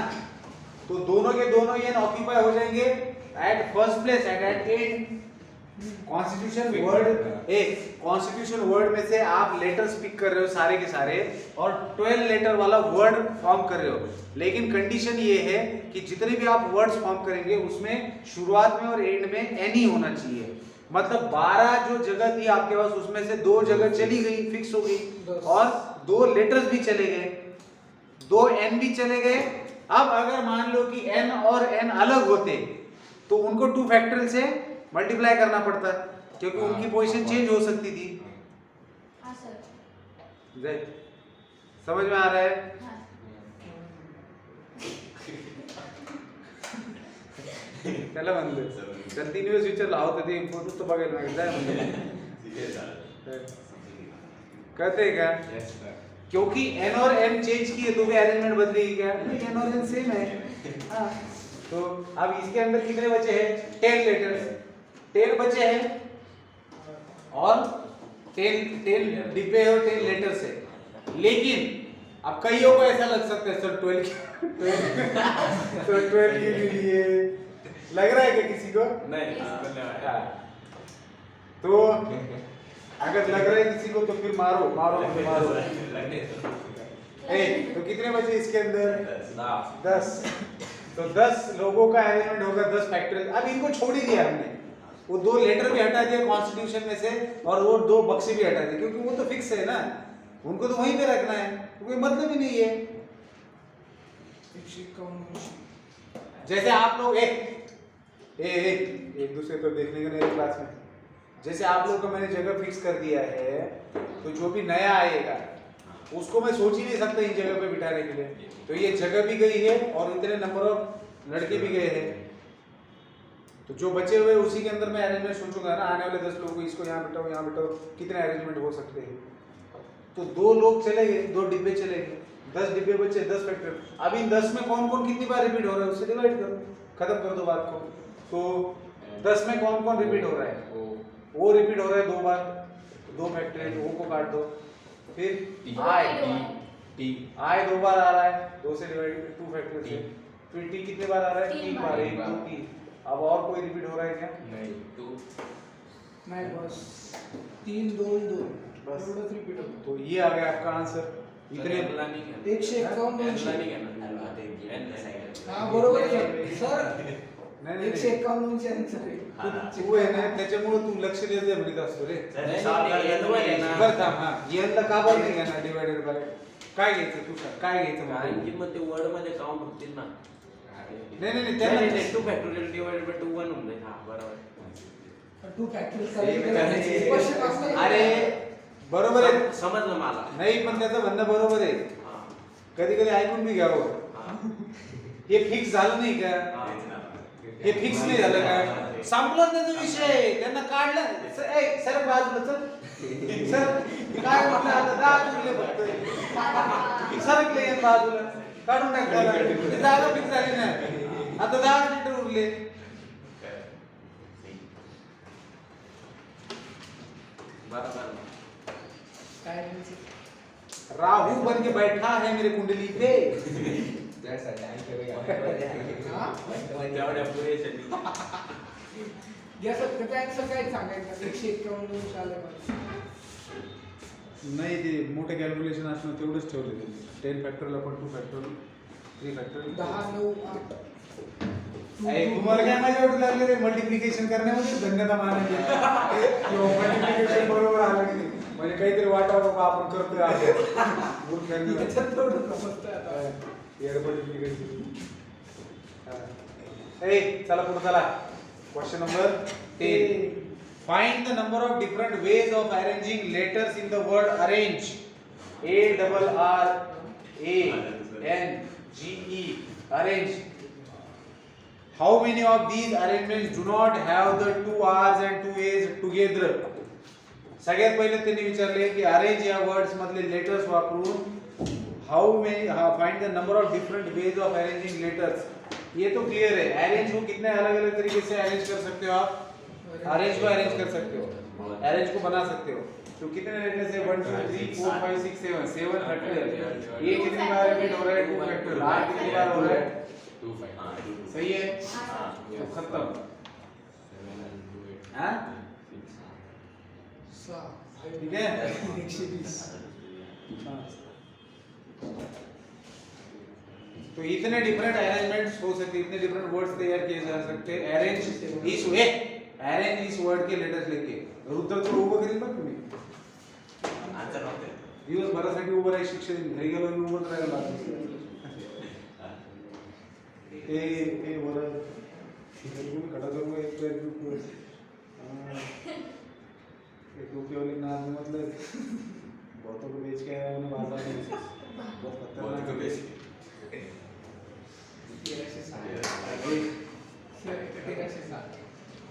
तो दोनों के दोनों एन ऑक्यूपाई हो जाएंगे at first place at end. Constitution word में से आप लेटर्स पिक कर रहे हो सारे के सारे और 12 लेटर वाला वर्ड फॉर्म कर रहे हो, लेकिन कंडीशन ये है कि जितने भी आप वर्ड्स फॉर्म करेंगे उसमें शुरुआत में और एंड में एन ही होना चाहिए। मतलब 12 जो जगह थी आपके पास उसमें से 2 जगह चली गई, फिक्स हो गई, और 2 लेटर्स भी चले गए, 2 एन भी चले गए। अब अगर मान लो कि एन और एन अलग होते तो उनको 2 फैक्टोरियल से मल्टीप्लाई करना पड़ता क्योंकि उनकी पोजीशन चेंज हो सकती थी। हाँ सर। जय समझ में आ रहा है? हाँ। त्याला म्हणलं कंटिन्यूअस विचार लावत होते इम्पोर्टन्स तो बघायला लागेल जाय म्हणलं कहते हैं क्या क्योंकि एन और एन चेंज किए तो भी अरेंजमेंट बदलेगी क्या, नहीं एन और एन सेम है। हाँ तो अब इसके अंदर कितने बचे हैं, 10 लेटर्स, 10 बचे हैं और 10 डिब्बे और 10 लेटर्स है। लेकिन अब कईयों को ऐसा लग सकता है सर 12 के लिए लग रहा है क्या किसी को, नहीं तो अगर लग रहा है किसी को तो फिर मारो मारो मारो। तो कितने बचे इसके अंदर, 10। तो 10 लोगों का एलिमेंट होगा 10 फैक्टोरियल। अब इनको छोड़ ही दिया हमने, वो 2 लेटर भी हटा दिया कॉन्स्टिट्यूशन में से और वो 2 बक्से भी हटा दिए क्योंकि वो तो फिक्स है ना, उनको तो वहीं पे रखना है, कोई मतलब ही नहीं है। जैसे आप लोग एक दूसरे को देखने का नहीं क्लास में, जैसे आप लोग को मैंने जगह फिक्स कर दिया है तो जो भी नया आएगा उसको मैं सोच ही नहीं सकता इन जगह पे बिठाने के लिए, तो ये जगह भी गई है और इतने नंबर ऑफ लड़के भी गए हैं, तो जो बचे हुए उसी के अंदर मैं अरेंजमेंट सोचूंगा ना, आने वाले 10 लोगों को इसको यहाँ बिठाओ कितने अरेंजमेंट हो सकते हैं। तो 2 लोग चले गए, 2 डिब्बे चले गए, 10 डिब्बे बचे, 10 फैक्टर। अब इन 10 में कौन कौन कितनी बार रिपीट हो रहा है उससे डिवाइड करो, खत्म कर दो बात को। तो 10 में कौन कौन रिपीट हो रहा है, वो रिपीट हो रहा है 2 बार, 2 फैक्टोरियल, ओ को काट दो, फिर आई 2 बार आ रहा है, 2 से डिवाइड 2 फैक्टोरियल से, फिर टी कितने बार आ रहा है, 3 बार, 1 2 3। अब और कोई रिपीट हो रहा है क्या, नहीं बस 3 2 2 बस एवढंच रिपीट होतं। तो ये आ गया आपका आंसर। इतने 151 हाँ बरोबर आहे सर, नाही 151 आन्सर आहे। तू आहे ना त्याच्यामुळे तू लक्ष देत नाही म्हणत असतो रे। नाही, बरं थांब, हा एनला का बरं नाही घेणार डिवाइडेड बाय काय घ्यायचं तू सांग, काय घ्यायचं मला? कारण की मग ते वर्ड मध्ये काउंट होतील ना। नाही त्यांना 2 फॅक्टोरियल डिवाइडेड बाय 2 1 होऊन जाईल। हा बरोबर टू फॅक्टरी अरे, क्वेश्चन असलं अरे बरोबर आहे समजलं मला. नाही पण त्याचं म्हणणं बरोबर आहे हा. कधी कधी ऐकून बी घ्यावं हा. हे फिक्स झालं नाही का हे फिक्स नाही झालं का संपला त्याचा विषय त्यांना काढलं सर बाजूला चल सर काय म्हटलं आता 10 उरले फक्त सरकले या बाजूला काढून टाक त्याला ती जागा फिक्स झाली ना आता 10 लिटर उरले बरोबर. काय नाही. राहू बन के बैठा है मेरे कुंडली पे हा? तेवढ्या पुरेसाठी. या सत्याचं answer काय सांगायचं 151 आलं मला. नाही ते मोठे कॅल्क्युलेशन असणं तेवढंच ठेवले त्यांनी 10 फॅक्टरला पण 2 फॅक्टर 3 फॅक्टर 10 9 8 तुम्हाला काय माझ्या वाटू लागले रे मल्टिप्लिकेशन करण्यामध्ये धन्यता मानायची मल्टिप्लिकेशन बरोबर आलं की नाही म्हणजे काहीतरी वाटावं बाबा आपण करतोय आपण मूर्खांनी. त्याच्यात तेवढं समजतंय आता. एअर मल्टिप्लिकेशन ए चला पुढे चला question number 10 find the number of different ways of arranging letters in the word arrange ARRANGE arrange. How many of these arrangements do not have the two R's and two A's together? सगळ्यात पहिले त्यांनी विचारले की arrange या words मधले letters वापरून how many find the number of different ways of arranging letters. ये तो क्लियर है अरेंज को कितने अलग अलग तरीके से अरेंज कर सकते हो आप अरेंज को अरेंज कर सकते हो अरेंज को बना सकते हो तो कितने लेटर्स है 1 2 3 4 5 6 7 फैक्टोरियल ये कितनी बार रिपीट हो रहा है 2 फैक्टोरियल आर कितनी बार हो रहा है 2 5. सही है हां. तो खत्म 7 and 2 8. हां 6 ठीक है 120. तो इतने डिफरेंट अरेंजमेंट्स हो सकते इतने डिफरेंट वर्ड्स तैयार किए जा सकते अरेंज इस वर्ड के लेटर्स लेके रुद्र तो उभं करील बघ तुम्ही आन्सर होते. दिवसभरासाठी उभं राहायची शिक्षण घरी गेलो मी उभं राहायला लागलो ए वर तुम्ही खड़ा करो एक पैर के ऊपर एक टोपी वाले नाम मतलब बहुतों को बेच के आया उन्हें बाजार में बहुत खतरनाक बहुत बेच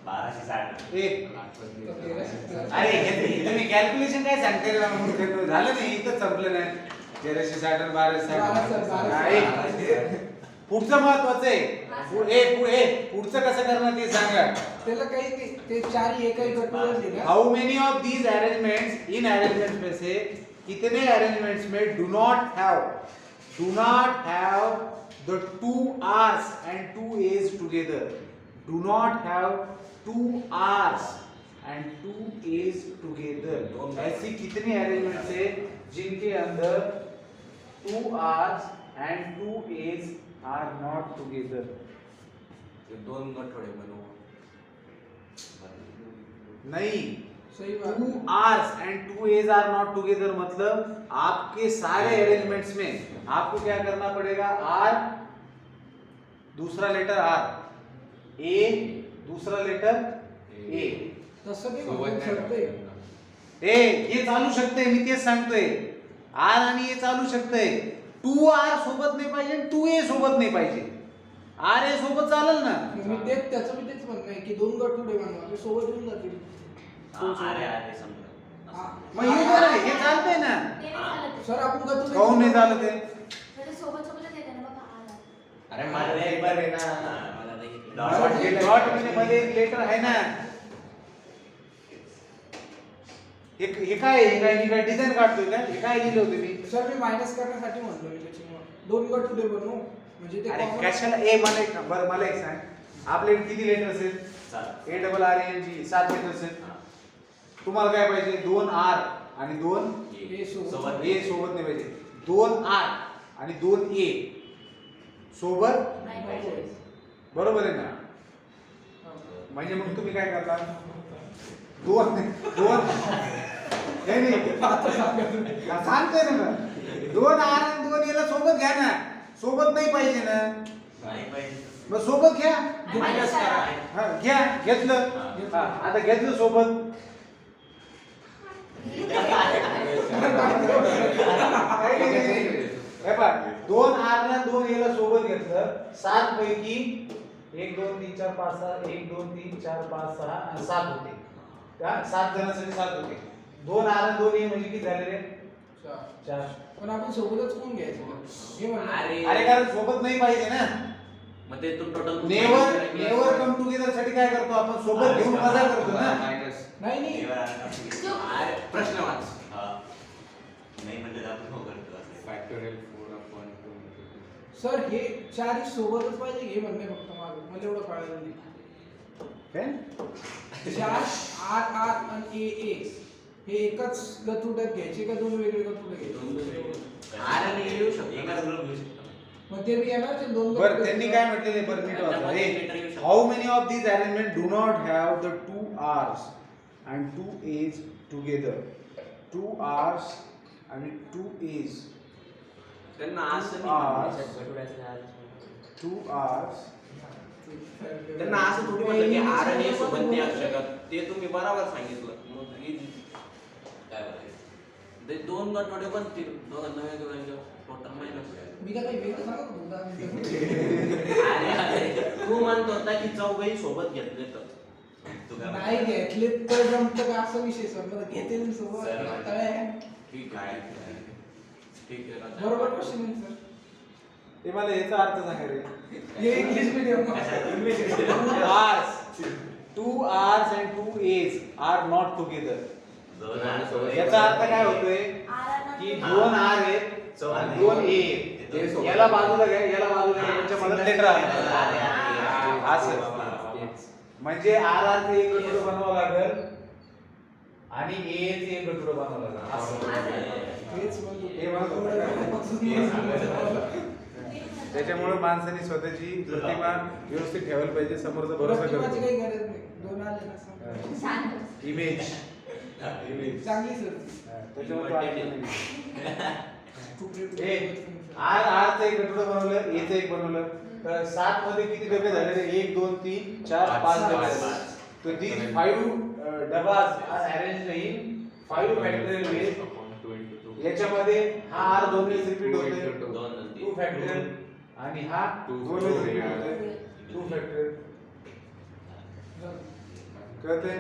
1260. एक अरे हे तुम्ही कॅल्क्युलेशन काय सांगते रे बाबा? झालं नाही इथं संपलं नाही 1360 आणि 1260 पुढचं महत्वाचं आहे पुढचं कसं करणार ते सांगा. त्याला काही नाही ते चारही एकही गटून दिला. How many of these arrangements इन अरेंजमेंट्स में से कितने अरेंजमेंट्स में do not have the two R's and two A's together. Do not have two R's and two A's together. ऐसी कितनी अरेंजमेंट्स है जिनके अंदर two R's and two A's are not together? ते 2 गठोडे बनवू. नहीं सही बात टू है. R's and two A's are not together मतलब आपके सारे अरेंजमेंट्स में आपको क्या करना पड़ेगा R दूसरा लेटर R A दूसरा लेटर A. तसं नाही म्हणू शकते. हे चालू शकते मी तेच सांगतोय R आणि A चालू शकते 2R सोबत नाही पाहिजे 2A सोबत नाही पाहिजे R A सोबत चालेल ना. मी तेच त्याचं मी तेच म्हणणं आहे की दोन गटुडे बनवा ते सोबत येऊन जातील. अरे समजा. मग हे बरं आहे, हे चालतंय ना. ते नाही चालत. सर आपण गटुडे काहून नाही झालं ते म्हणजे सोबत सोबतच येते ना बाबा आला. अरे मला एक बार आहे ना. डॉट मध्ये एक लेटर आहे ना. हे काय मी काय डिझाइन काढतोय का हे काय लिहिलं होतं मी. सर मी मायनस करण्यासाठी म्हणतो मी त्याच्यामुळे दोन गटुडे बनवू म्हणजे ते अरे common- कशाला मला एक सांग आपल्याकडे किती लेटर्स आहेत ARRANGE 7 लेटर्स आहेत. तुम्हाला काय पाहिजे 2 R आणि 2 A सोबत. A सोबत नाही पाहिजे 2 R आणि 2 A सोबत नाही पाहिजे. बरोबर आहे ना. म्हणजे मग तुम्ही काय करता 2 नाही सांगतोय ना 2 R आणि 2 A ला सोबत घ्या ना सोबत नाही पाहिजे ना. नाही पाहिजे. मग सोबत घ्या. मायनस करा. हा घ्या, घेतलं. हा, आता घेतलं सोबत. हे पहा, 2 R ला 2 A ला सोबत घेतलं. 7 पैकी 1 2 3 4 5 6 1 2 3 4 5 6 आणि 7 होते. त्या 7 जणांसाठी 7 होते. 2 R आणि 2 A म्हणजे किती झाले रे? 4. पण आपण सोबतच कोण घ्यायचं हे म्हणलं. अरे कारण सोबत नाही पाहिजे ना. मग ते तू टोटल नेवर कम टुगेदर साठी काय करतो आपण? सोबत घेऊन मजा करतो ना. नाही नाही अरे प्रश्न वाच. नाही म्हणजे आपण हो करतो असं. सर हे 4 सोबतच पाहिजे हे म्हणणे फक्त माझं मला एवढं कळलं नाही. काय? 4 R R आणि A A हे एकच गतुड्यात घ्यायचे का दोन वेगळे गतुडे घ्यायचे? आर आणि येऊ शकतो. एकाच ग्रुप घेऊ शकतो. मग ते बी येणार ते दोन बरं त्यांनी काय म्हटलेले बरं नीट वाचा. How many of these arrangement do not have the 2 R's and 2 A's together? 2 R's and 2 A's. त्यांना असं R's, नाही 2 R's. त्यांना असं थोडी म्हणलं की आर आणि ए सोबत नाही असू शकत. ते तुम्ही बरोबर सांगितलं. मग काय बोलायचं? ते दोन गटवडे बनतील. दोघांना वेगवेगळ्या टोटल मायनस. मी काय वेगळं सांगत होतो उदाहरण. अरे तू म्हणत होता की चौघही सोबत घेतले तर तू काय नाही घेतले तर जमतं का असा विषय सर मला घेते ना सोबत सर, काय ठीक आहे. ठीक आहे. बरोबर क्वेश्चन आहे सर. ते मला याचा अर्थ सांगा रे. हे English medium R's, 2 R's and 2 A's are not together. याचा अर्थ काय होतोय की 2 R आहेत आणि 2 A आहेत. याला बाजूला घ्या, याला बाजूला घ्या, त्यांच्या मधात लेटर आहे. असं म्हणजे आर आर चे एक गटुडं बनवावं लागेल आणि ए चे एक गटुडं बनवावं लागेल. असं हेच म्हणतो. हे म्हणत होतं का? त्याच्यामुळे माणसाने स्वतःची प्रतिमा व्यवस्थित ठेवायला पाहिजे. समोरचा भरोसा प्रतिमाची करतो. काही गरज नाही दोन आले ना समजा. इमेज चांगली सर त्याच्यामुळे तो ऐकत नाही. आर आर चं एक गटुडं बनवलं, ए चं एक बनवलं. तर 7 मध्ये किती डबे झाले रे? 1 2 3 4 5 डबे. तो these 5 डबास are arranged in 5 factorial ways. याच्यामध्ये हा आर 2 वेळेस रिपीट होतोय 2 फॅक्टोरियल आणि हा 2 वेळेस रिपीट होतोय 2 फॅक्टोरियल. कळतंय?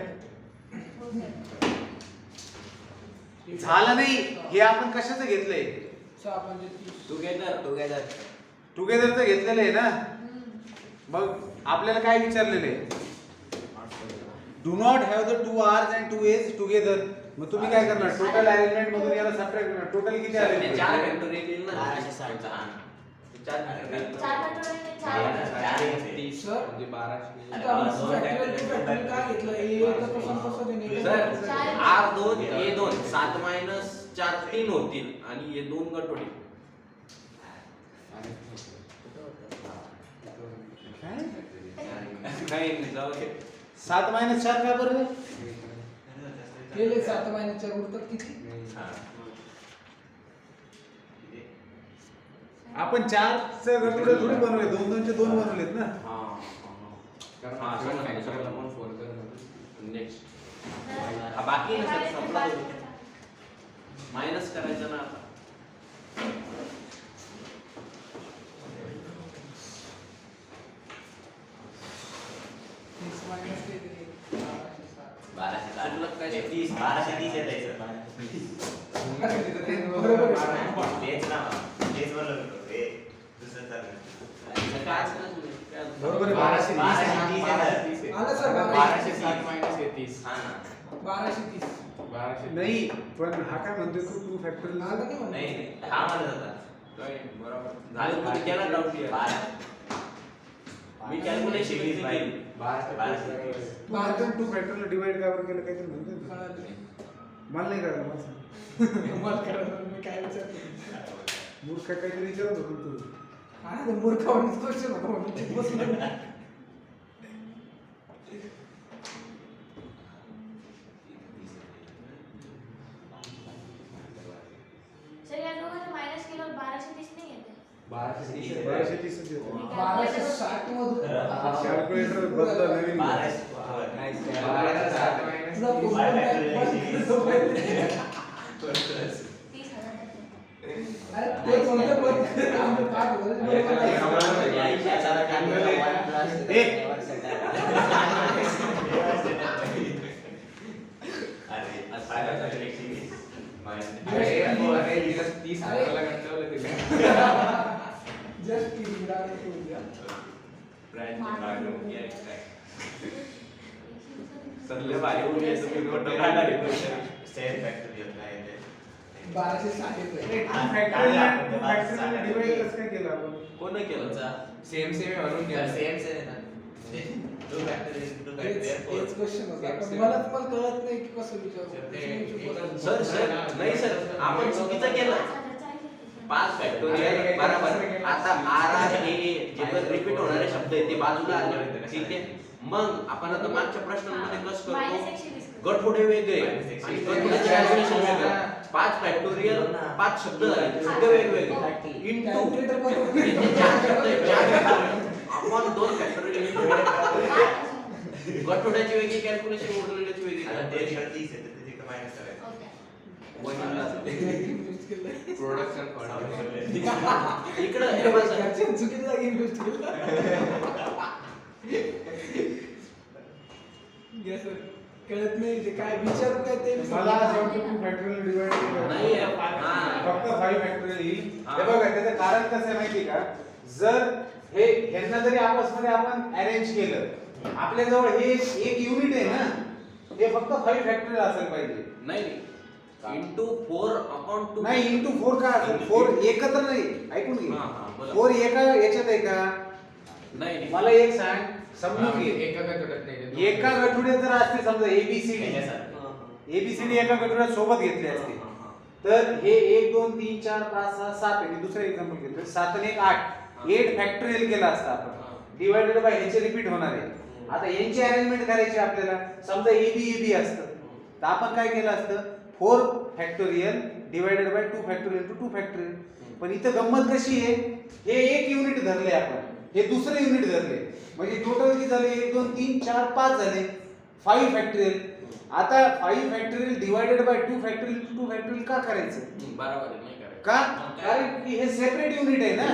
झालं नाही. हे आपण कशाचं घेतलंय? आपण जे 30 टुगेदरचं घेतलेलं आहे ना. मग आपल्याला काय विचारलेलं आहे? Do not have the 2 R's and 2 A's together. मग तुम्ही काय करणार? टोटल अरेंजमेंट मधून याला सबट्रॅक्ट करणार. टोटल किती आले? 4 फॅक्टोरियल येईल ना. 4 सर म्हणजे 1200. फॅक्टरी काय घेतलं ए तर कसं कसं देणे सर आर 2 ए 2 7 मायनस 4 3 होतील आणि हे दोन गटवडे. काही नाही जाऊ दे. 7 - 4 काय बरं? गेले 7 महिन्याच्या उरतात किती? आपण 4 चे गटुडे थोडी बनवले, 2 2 चे 2 बनवलेत ना. नेक्स्ट बाकी आहे सर संपला मायनस करायचं ना आता. शिल्लक काय? 1230 येत आहे सर. बरोबर आहे. तेच ना, तेच म्हणलं होतं. हे दुसरं चाललं. बरोबर आहे. 1230 येत आलं सर 1207 मायनस 30. हा ना. 1230 नाही पण हा काय म्हणतोय तू 2 फॅक्टोरियल आलं नाही म्हणलं. नाही हा म्हणत होता. बरोबर झालं. तुम्ही केला डाऊट क्लिअर. मी कॅल्क्युलेशन केली. 1230. 2 फॅक्टोरियल डिवाइड काय बरं केलं काहीतरी म्हणतोय तू. कळालं नाही. मला नाही कळलं. मला सांग. मला कळलं मी काय विचारतो. मूर्ख काहीतरी विचारत होतो तू. हा ते मूर्खावरच क्वेश्चन होता म्हणून ते बसलो. सर या दोघांना मायनस केल्यावर 1230 नाही येते. 1230 च येतो. 1260 मधून कॅल्क्युलेटर बदला नवीन घ्या. 1260 तुला पूर्ण अरे ते कोणतं पद आम्ही पाठ वगैरे जस्ट किडिंग राहणार तू उद्या सल्ले भारी उभी आहे तुम्ही फोटो काढणार आहे 1260 रुपये कोण केलं सेम म्हणून तेच क्वेश्चन होता पण मला तुम्हाला कळत नाही की कसं विचारू सर नाही सर आपण चुकीचं केलं 5 फॅक्टोरियल बरोबर आता आर हे जे पण रिपीट होणारे शब्द आहेत ते बाजूला आले ठीक आहे मग आपण आता मागच्या प्रश्नांमध्ये कसं करतो गठोडे वेगळे आणि गठोड्याचे कॅल्क्युलेशन वेगळं 5 फॅक्टोरियल 5 शब्द झाले शब्द वेगवेगळे इनटू इथे 4 शब्द आहेत 4 फॅक्टोरियल आपण 2 फॅक्टोरियल इनटू गठोड्याची वेगळी कॅल्क्युलेशन उरलेल्याची वेगळी प्रोडक्शन इकडे हे बघा चुकीच्या जागी इन्व्हेस्ट केलं Yes, sir. कळत नाही ते काय विचारू काय ते मला असं वाटतं तू फॅक्टोरियल डिवाइड नाही फक्त 5 फॅक्टोरियल येईल हे बघा त्याचं कारण कसं आहे माहिती का जर हे ह्यांना जरी आपसमध्ये आपण अरेंज केलं आपल्या जवळ हे एक युनिट आहे ना हे फक्त 5 फॅक्टोरियल असेल पाहिजे नाही इनटू 4 अपॉन 2 नाही इंटू 4 का असेल 4 एकत्र नाही ऐकून घे हां, हां, बोला. 4 एका याच्यात आहे का नाही मला एक सांग समजून घे एका गठोड्यात नाही एका गठुड्यात जर असते समजा एबीसीडी एका गठुड्यात सोबत घेतले असते तर हे 1 2 3 4 5 6 7 आहे मी दुसरं एक्झाम्पल घेतो 7 आणि 1 8 8 फॅक्टोरियल केला असता आपण डिवाइडेड बाय ह्याचे रिपीट होणार आहे आता यांची अरेंजमेंट करायची आपल्याला समजा एबी असतं तर आपण काय केलं असतं 4 factorial divided by 2 factorial to 2 factorial पण इथं गंमत कशी आहे हे एक युनिट धरले आपण हे दुसरे युनिट धरले म्हणजे टोटल किती झाले 1 2 3 4 5 झाले 5 फॅक्टोरियल आता 5 factorial divided by 2 factorial to 2 factorial का करायचं बरोबर आहे, नाही करायचं. का कारण की हे सेपरेट युनिट आहे ना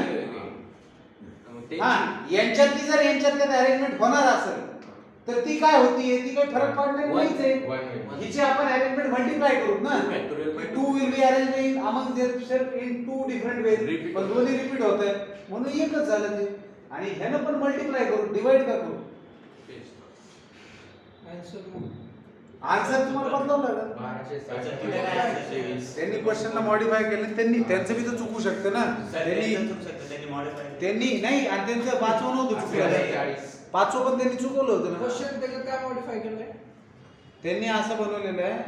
मग ते- हा यांच्यातली जर यांच्यातल्यात अरेंजमेंट होणार असेल तर ती काय होतीये ती काही फरक पडणार नाहीच आहे हिची आपण अरेंजमेंट मल्टिप्लाय करू ना Factorial by 2 will be arranged in among theirself in 2 different ways Repeat. पण दोन्ही रिपीट होत आहेत म्हणून एकच झालं ते आणि ह्यानं पण मल्टिप्लाय करू डिवाइड का करू आन्सर तुम्हाला बदलावं लागेल त्यांनी क्वेश्चनला मॉडिफाय केलं त्यांनी त्यांचं बी तर चुकू शकतं ना त्यांनी नाही आणि त्यांचं पाचवं नव्हतं चुकलं पाचवं पण त्यांनी चुकवलं होतं ना क्वेश्चन त्याच्यात काय मॉडिफाय केलंय त्यांनी असं बनवलेलं आहे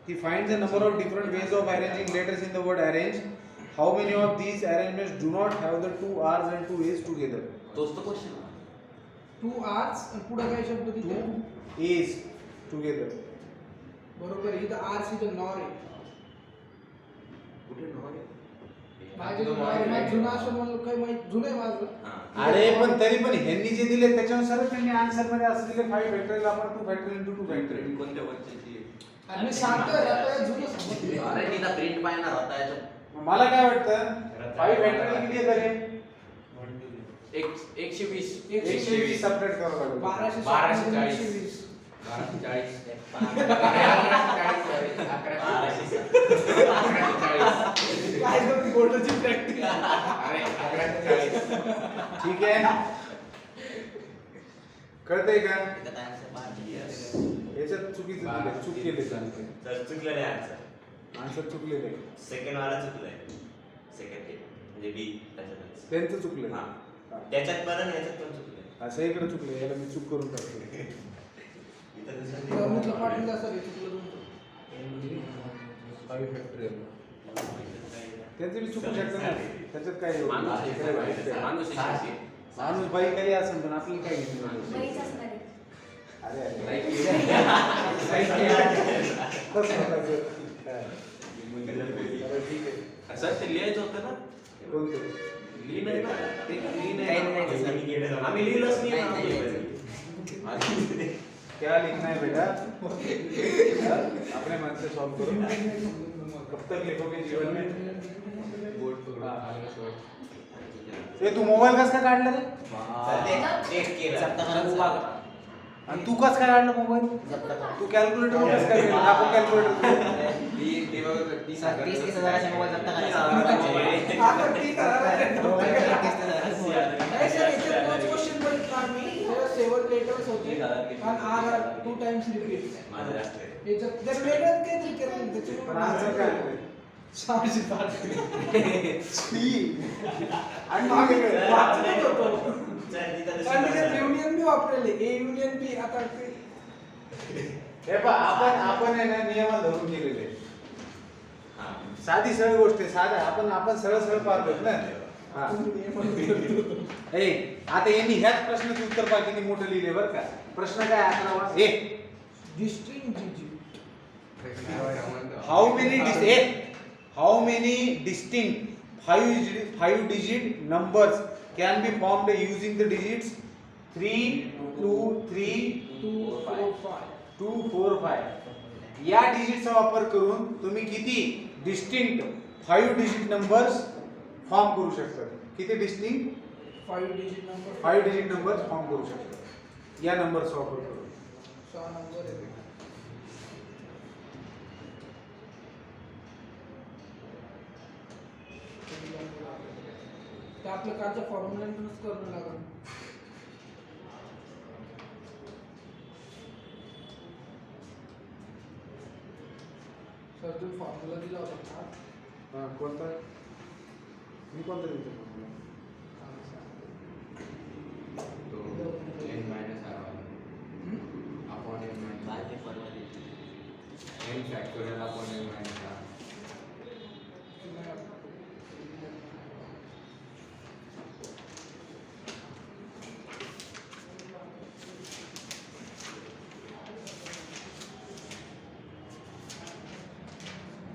की find the number of different ways of arranging letters in the word arrange how many of these arrangements do not have the 2 R's and 2 A's together तोच तो क्वेश्चन 2 R's आणि पुढे काय शब्द तिथे 2 A's टुगेदर बरोबर इथं R इथं नॉर आहे कुठे नॉर आहे? माझे जुना असं म्हणलं काही माहित जुनं आहे माझं अरे पण तरी पण ह्यांनी जे दिले त्याच्यानुसार त्यांनी आन्सर मध्ये असं दिले 5 फॅक्टोरियल आपण 2 फॅक्टोरियल into 2 फॅक्टोरियल कोणत्या वरची आणि मी सांगतोय आता जुनं समजलं अरे तिला प्रिंट पाहणार होता याच्यात मला काय वाटतं 5 फॅक्टोरियल किती येतं रे 120 120 सबट्रॅक्ट करावं लागेल 1240 काय तुम्ही बोर्डाची प्रॅक्टिस ठीक आहे कळतंय का याच्यात चुकीचं दिलं चूक केली चुकलेलं आहे आन्सर आन्सर चुकलेलं आहे सेकंड वाला चुकलंय सेकंड हे म्हणजे बी त्याच्यातच त्यांचं चुकलं हा त्याच्यात पण आणि याच्यात पण चुकलंय असं इकडे चुकलं याला मी चूक करून टाकतो इथं दुसरं म्हटलं पाठवलं असं हे चुकलं तुमचं त्यांचं बी चुकू शकतं ना त्याच्यात काय एवढं? माणूस माणूस बाई काही असेल पण आपल्याला काय घेतलं बाईच असणार आहे. अरे अरे बरं, ठीक आहे सर ते लिहायचं होतं ना कोणतं लिहिलं ना ते लिहिलं काही आहे. नाही सर. आम्ही लिहिलंच नाही ना. क्या लिखना है बेटा अपने मन से सॉल्व करो कब तक लिखोगे जीवन में ये तू मोबाईल कस काय काढला रे सर ते चेक केलं. आणि तू कस काय काढला मोबाईल तू कॅल्क्युलेटर कस काय केलं आपण कॅल्क्युलेटर आता ती करायला नाही सर, याच्यात तोच क्वेश्चन बघितला आम्ही. त्याला 7 लेटर्स होते आणि आर 2 टाइम्स रिपीट. याच्यात जर वेगळं काही नाही केलं पण त्याच्यामुळे आन्सर काय आलं? 608. ती. आणि आम्ही मग वेगळं. वाचलंच होतो. सर तिथं आणि त्याच्यात युनियन बी वापरले. ए युनियन बी आता ते हे पहा आपण आहे ना नियम धरून केलेले साधी सरळ गोष्ट आहे साध्या आपण सरळ पाहतोय ना हा ए आता यांनी ह्याच प्रश्नाचं उत्तर पहा किती मोठं लिहिले बरं का प्रश्न काय 11वा ए डिस्ट्रिंग जीजी. How many distinct 5 digit numbers can be formed using the digits 3 2 3 2 4 5. 2 4 5 या डिजिटचा वापर करून तुम्ही किती डिस्टिंक्ट 5 डिजिट नंबर्स फॉर्म करू शकता किती distinct 5 digit number 5 digit numbers form करू शकता या नंबरचा वापर करून 6 नंबर आहे. ते आपलं कालच्या फॉर्म्युलाच करणं लागेल. सर तुम्ही फॉर्म्युला दिला होता का? हा, कोणता मी कोणता देतो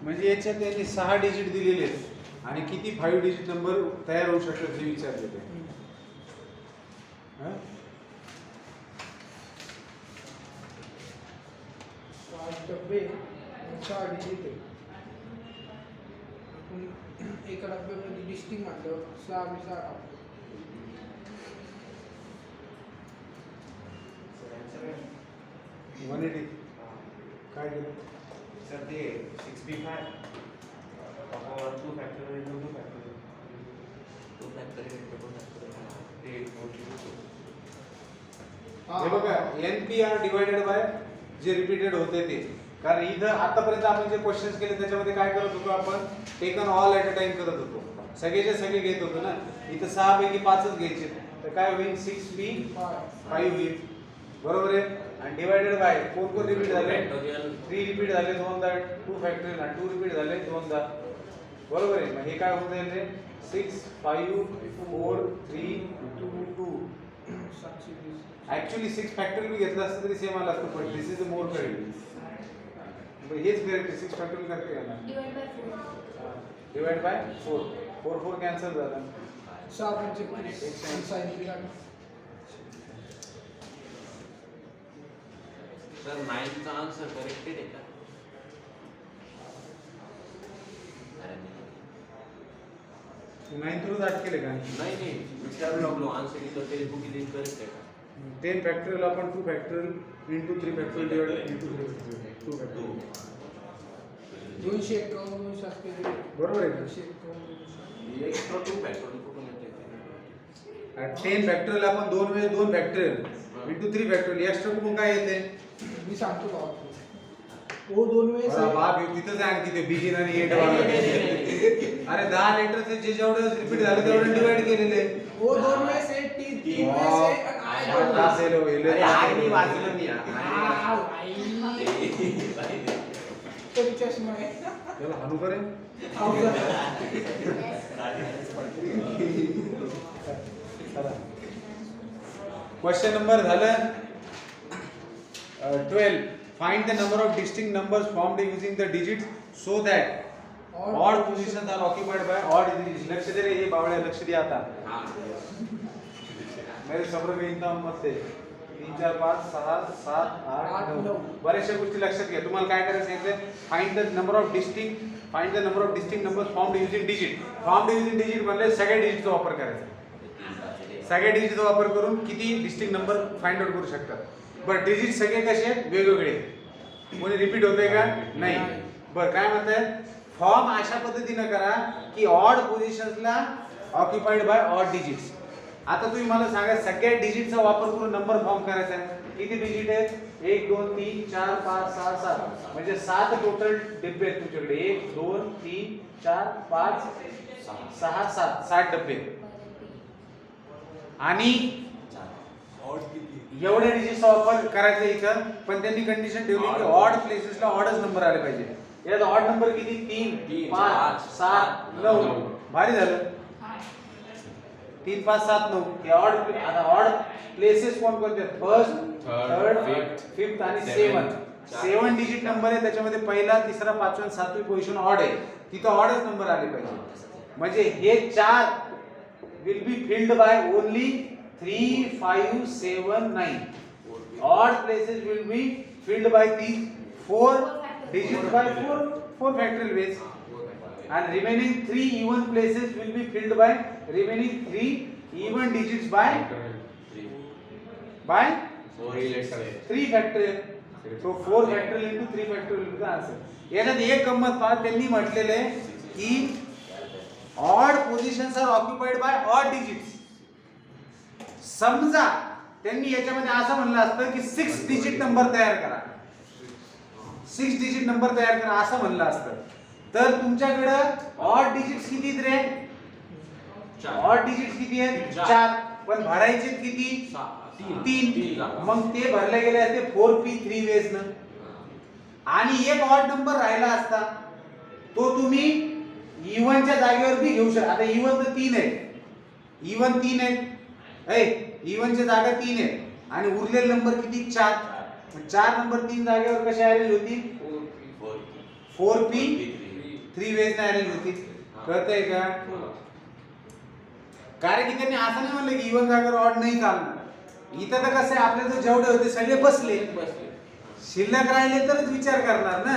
म्हणजे याच्यात त्यांनी 6 डिजिट दिलेले आहेत आणि किती 5 डिजिट नंबर तयार होऊ शकतात हे विचारले ते हा? 5 डब्बे 6 डिजिट आहे. आपण एका डब्यामध्ये डिस्टिंग म्हटल्यावर 6 बी 6 टाकतो. 180 काय केलं सर ते 65 अपॉन 2 फॅक्टोरियल इंटू 2 फॅक्टोरियल. हे बघा NPR divided by J repeated होते ते कारण इथं आतापर्यंत आपण जे क्वेश्चन्स केले त्याच्यामध्ये काय करत होतो आपण taken all at a time करत होतो सगळेचे सगळे घेत होतो ना इथं 6 पैकी 5च घ्यायचे तर काय होईल 6p 5 होईल बरोबर आहे आणि डिवाइडेड बाय 4 रिपीट झाले 3 रिपीट झाले दोनदा 2 फॅक्टोरियल आणि 2 रिपीट झाले दोनदा बरोबर आहे मग हे काय होऊन जाईल रे 6 5 4 3 2 2 720. ऍक्च्युअली 6 फॅक्टोरियल मी घेतलं असतं तरी सेम आला असतं पण दिस इज मोर करेक्ट हेच करेक्ट 6 फॅक्टोरियल करते ना divide by 4 divide by 4 4 cancel झाला 6 पंचे सायन्स काढ. सर 9चा आन्सर करेक्टेड आहे का? अरे नाही. 9 थ्रू दाट केले का नाही विचारू लागलो आन्सर इथं ते बुक इथे करेक्ट आहे का? 10 फॅक्टोरियल आपण 2 factorial into 3 factorial divide into 3 factorial 2 factorial 251 250 बरोबर आहे का? 251 एक्स्ट्रा 2 फॅक्टोरियल कुठून येते? आणि 10 फॅक्टोरियल आपण 2 वेळेस 2 फॅक्टोरियल इंटू 3 फॅक्टोरियल एक्स्ट्रा कुठून काय येते मी सांगतो बाबा ओ 2 वेळेस अरे बाप ह्यो तिथंच आहे आणखी ते बिगिन आणि एंड वाला अरे 10 लेटरचे जे जेवढं रिपीट झालं तेवढं डिवाइड केलेले ओ 2 वेळेस आहे 3 वेळेस आहे आणि आय 2 वेळेस. असेल हो, हे लय अरे आय मी वाचलं मी आव, आई. तरी चष्मा आहे. त्याला हानू करे आव, जरा. क्वेश्चन नंबर झालं 12 find the number of distinct numbers formed using the digits so that odd positions are occupied by odd digits. लक्ष दे रे, ये बावळ्या, लक्ष दे आता. मेरे सब्र में इतना मत दे. 3 4 5 6 7 8 9 बऱ्याचशा गोष्टी लक्षात घ्या. तुम्हाला काय करायचं आहे, find the number of distinct numbers formed using digit. Formed using digit म्हणजे सगळ्या डिजिटचा वापर करायचा. सगळ्या डिजिटचा वापर करून किती डिस्टिंक्ट नंबर फाइंड आउट करू शकतात. बरं, डिजिट सगळे कसे आहेत, वेगवेगळे. कोणी रिपीट होतंय का, नाही. बरं, काय म्हणताय, फॉर्म अशा पद्धतीने करा की ऑड पोझिशन्सला ऑक्युपाइड बाय ऑड डिजिट्स. आता तुम्ही मला सांगा, सगळ्या डिजिटचा वापर करून नंबर फॉर्म करायचा आहे. किती डिजिट आहेत, 1 2 3 4 5 6 7, म्हणजे 7 टोटल डब्बे आहेत तुमच्याकडे. 1 2 3 4 5 6 7 7 डब्बे. आणि एवढ्या डिजिटचा वापर करायचा इथं, पण त्यांनी कंडिशन ठेवली की ऑड प्लेसेसला ऑडच नंबर आले पाहिजे. यात ऑड नंबर किती, 3 5 7 9. भारी झालं. 3 5 7 9 हे ऑड. आता ऑड प्लेसेस कोणकोणते आहेत, फर्स्ट, थर्ड, फिफ्थ आणि 7 डिजिट नंबर आहे. त्याच्यामध्ये पहिला, तिसरा, पाचवा, सातवी पोझिशन ऑड आहे. तिथं ऑडच नंबर आले पाहिजे. म्हणजे हे 4 will be filled by only 3 5 7 9. Odd places will be filled by these 4 digits by 4 factorial ways, and remaining 3 even places will be filled by remaining 3 even digits by 3 factorial. So 4 factorial into 3 factorial is the answer. याच्यात एक गंमत पहा, त्यांनी म्हटलेले आहे की odd positions are occupied by odd digits. समजा त्यांनी याच्यामध्ये असं म्हणलं असतं की 6 डिजिट नंबर तयार करा, 6 डिजिट नंबर तयार करा असं म्हणलं असतं, तर तुमच्याकडे ऑड डिजिट्स किती आहेत रे, ऑड डिजिट्स किती आहेत, 4. पण भरायचे किती, 3. मग ते भरले गेले असते 4p 3 वेज न. आणि एक ऑड नंबर राहिला असता, तो तुम्ही इव्हनच्या जागेवर बी घेऊ शकता. आता इव्हन तर 3 आहे, इव्हन 3 आहेत, इव्हनच्या जागा 3 आहेत आणि उरलेले नंबर किती, 4. 4 नंबर 3 जागेवर कशी आलेली होती, 4p 3 वेज ने आलेली होती. कळतंय का, कारण की त्यांनी असं नाही म्हणलं की इव्हन जागेवर ऑड नाही चालणार. इथं तर कसं आहे, आपले तर जेवढे होते सगळे बसले, शिल्लक राहिले तरच विचार करणार ना.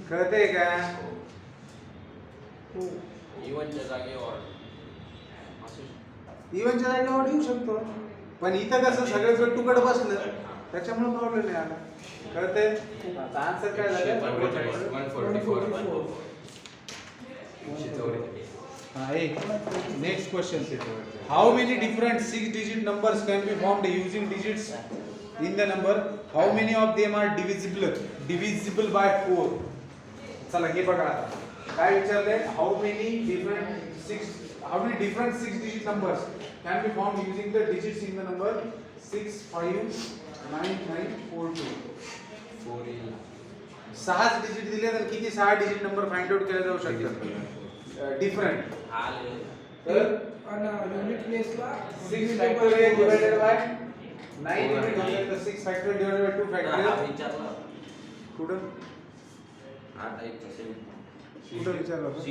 कळतंय का, इव्हनच्या जागी ऑड, इव्हनच्या जागेवर ऑड येऊ शकतो. पण इथं कसं सगळं जर तुकड बसलं, त्याच्यामुळे प्रॉब्लेम नाही आला. कळतंय, आन्सर काय झालं, 144. Next question. How many different 6 digit numbers can be formed using digits in the number, how many of them are divisible by 4. चला हे बघा आता काय विचारलंय, how many different 6 digit numbers can be formed using the digits in the number 6 5 9 9 4 2. 6 digit दिले तर किती 6 digit number find out केले जाऊ शकतात डिफरंट. तर युनिट प्लेसला 6 factorial divided by 9 युनिट होते, तर 6 factorial divided by 2 factorial. विचारलं कुठं कुठं विचारलं होतं?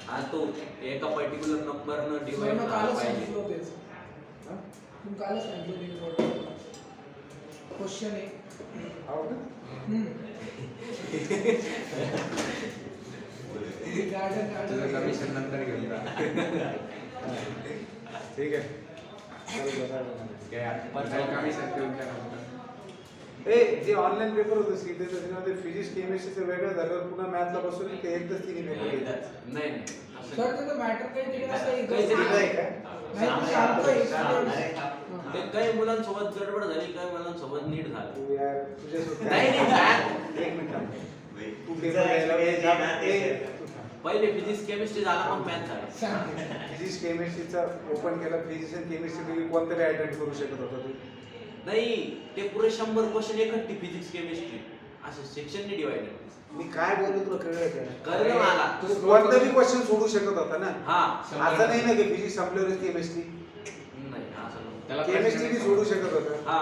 हा तो एका पर्टिक्युलर नंबर न डिवाइड करायला पाहिजे. कालच सांगितलं क्वेश्चन आहे. तुझं कमिशन नंतर घेऊन जा. ठीक आहे, कमिशन घेऊन जा. जे ऑनलाइन पेपर होतं सीधे त्याच्यामध्ये फिजिक्स केमिस्ट्रीचं वेगळं झालं, पुन्हा मॅथला बसून ते एकच तिन्ही पेपर घेतात. नाही सर त्याचं मॅटर काहीतरी असं आहे का? ते काही मुलांसोबत गडबड झाली, काही मुलांसोबत नीट झालं. तू यार तुझ्यासोबत नाही एक मिनिट थांब. तू पेपर द्यायला पहिले फिजिक्स केमिस्ट्री झाला, मग मॅथ झाला. फिजिक्स केमिस्ट्रीचा ओपन केला, फिजिक्स आणि केमिस्ट्री कोणतं अटेंड करू शकत होता तू? नाही, ते पुरे 100 क्वेश्चन एकट्टी फिजिक्स केमिस्ट्री असं सेक्शनने डिवाइडेड. मी काय बोललो तुला कळलं कळलं मला. तू कोणताही क्वेश्चन सोडू शकत होता ना. हा, असं नाही ना की फिजिक्स संपल्यावरच केमिस्ट्री, नाही असं नव्हतं. त्याला केमिस्ट्री बी सोडू शकत होता. हा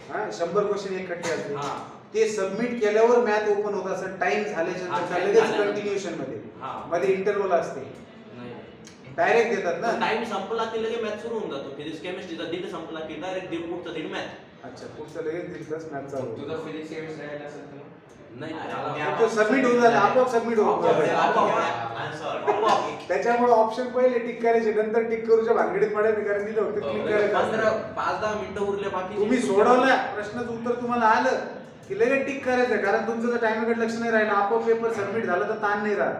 हा 100 क्वेश्चन एक खट्टे असते. हा ते सबमिट केल्यावर मॅथ ओपन होत असं टाइम झाल्याच्या हा, नंतर time लगेच झाल्यानंतर. कंटिन्यूएशन मध्ये हा. मध्ये इंटरव्हल असते नाही डायरेक्ट देतात ना. टाइम संपला की लगेच मॅथ सुरू होऊन जातो. फिजिक्स केमिस्ट्रीचा दीड संपला की डायरेक्ट दीड पुढचा दीड मॅथ. अच्छा पुढचं लगेच दिलंच मॅथ चालू होतं. तुझं फिजिक्स केमिस्ट्री राहिला असेल तर नाही तो सबमिट होऊन जातं आपोआप सबमिट होतं. आपोआप. त्याच्यामुळे ऑप्शन पहिले टिक करायचे नंतर टिक करूच्या भानगडीत पडायचे कारण दिलं होतं क्लिक करायचं 5-10 मिनिटं उरले बाकी. तुम्ही सोडवलं प्रश्नाचं उत्तर तुम्हाला आलं की लगेच टिक करायचं कारण तुमचं जर टाइमकडे लक्ष नाही राहिलं आपोआप पेपर सबमिट झालं तर ताण नाही राहत.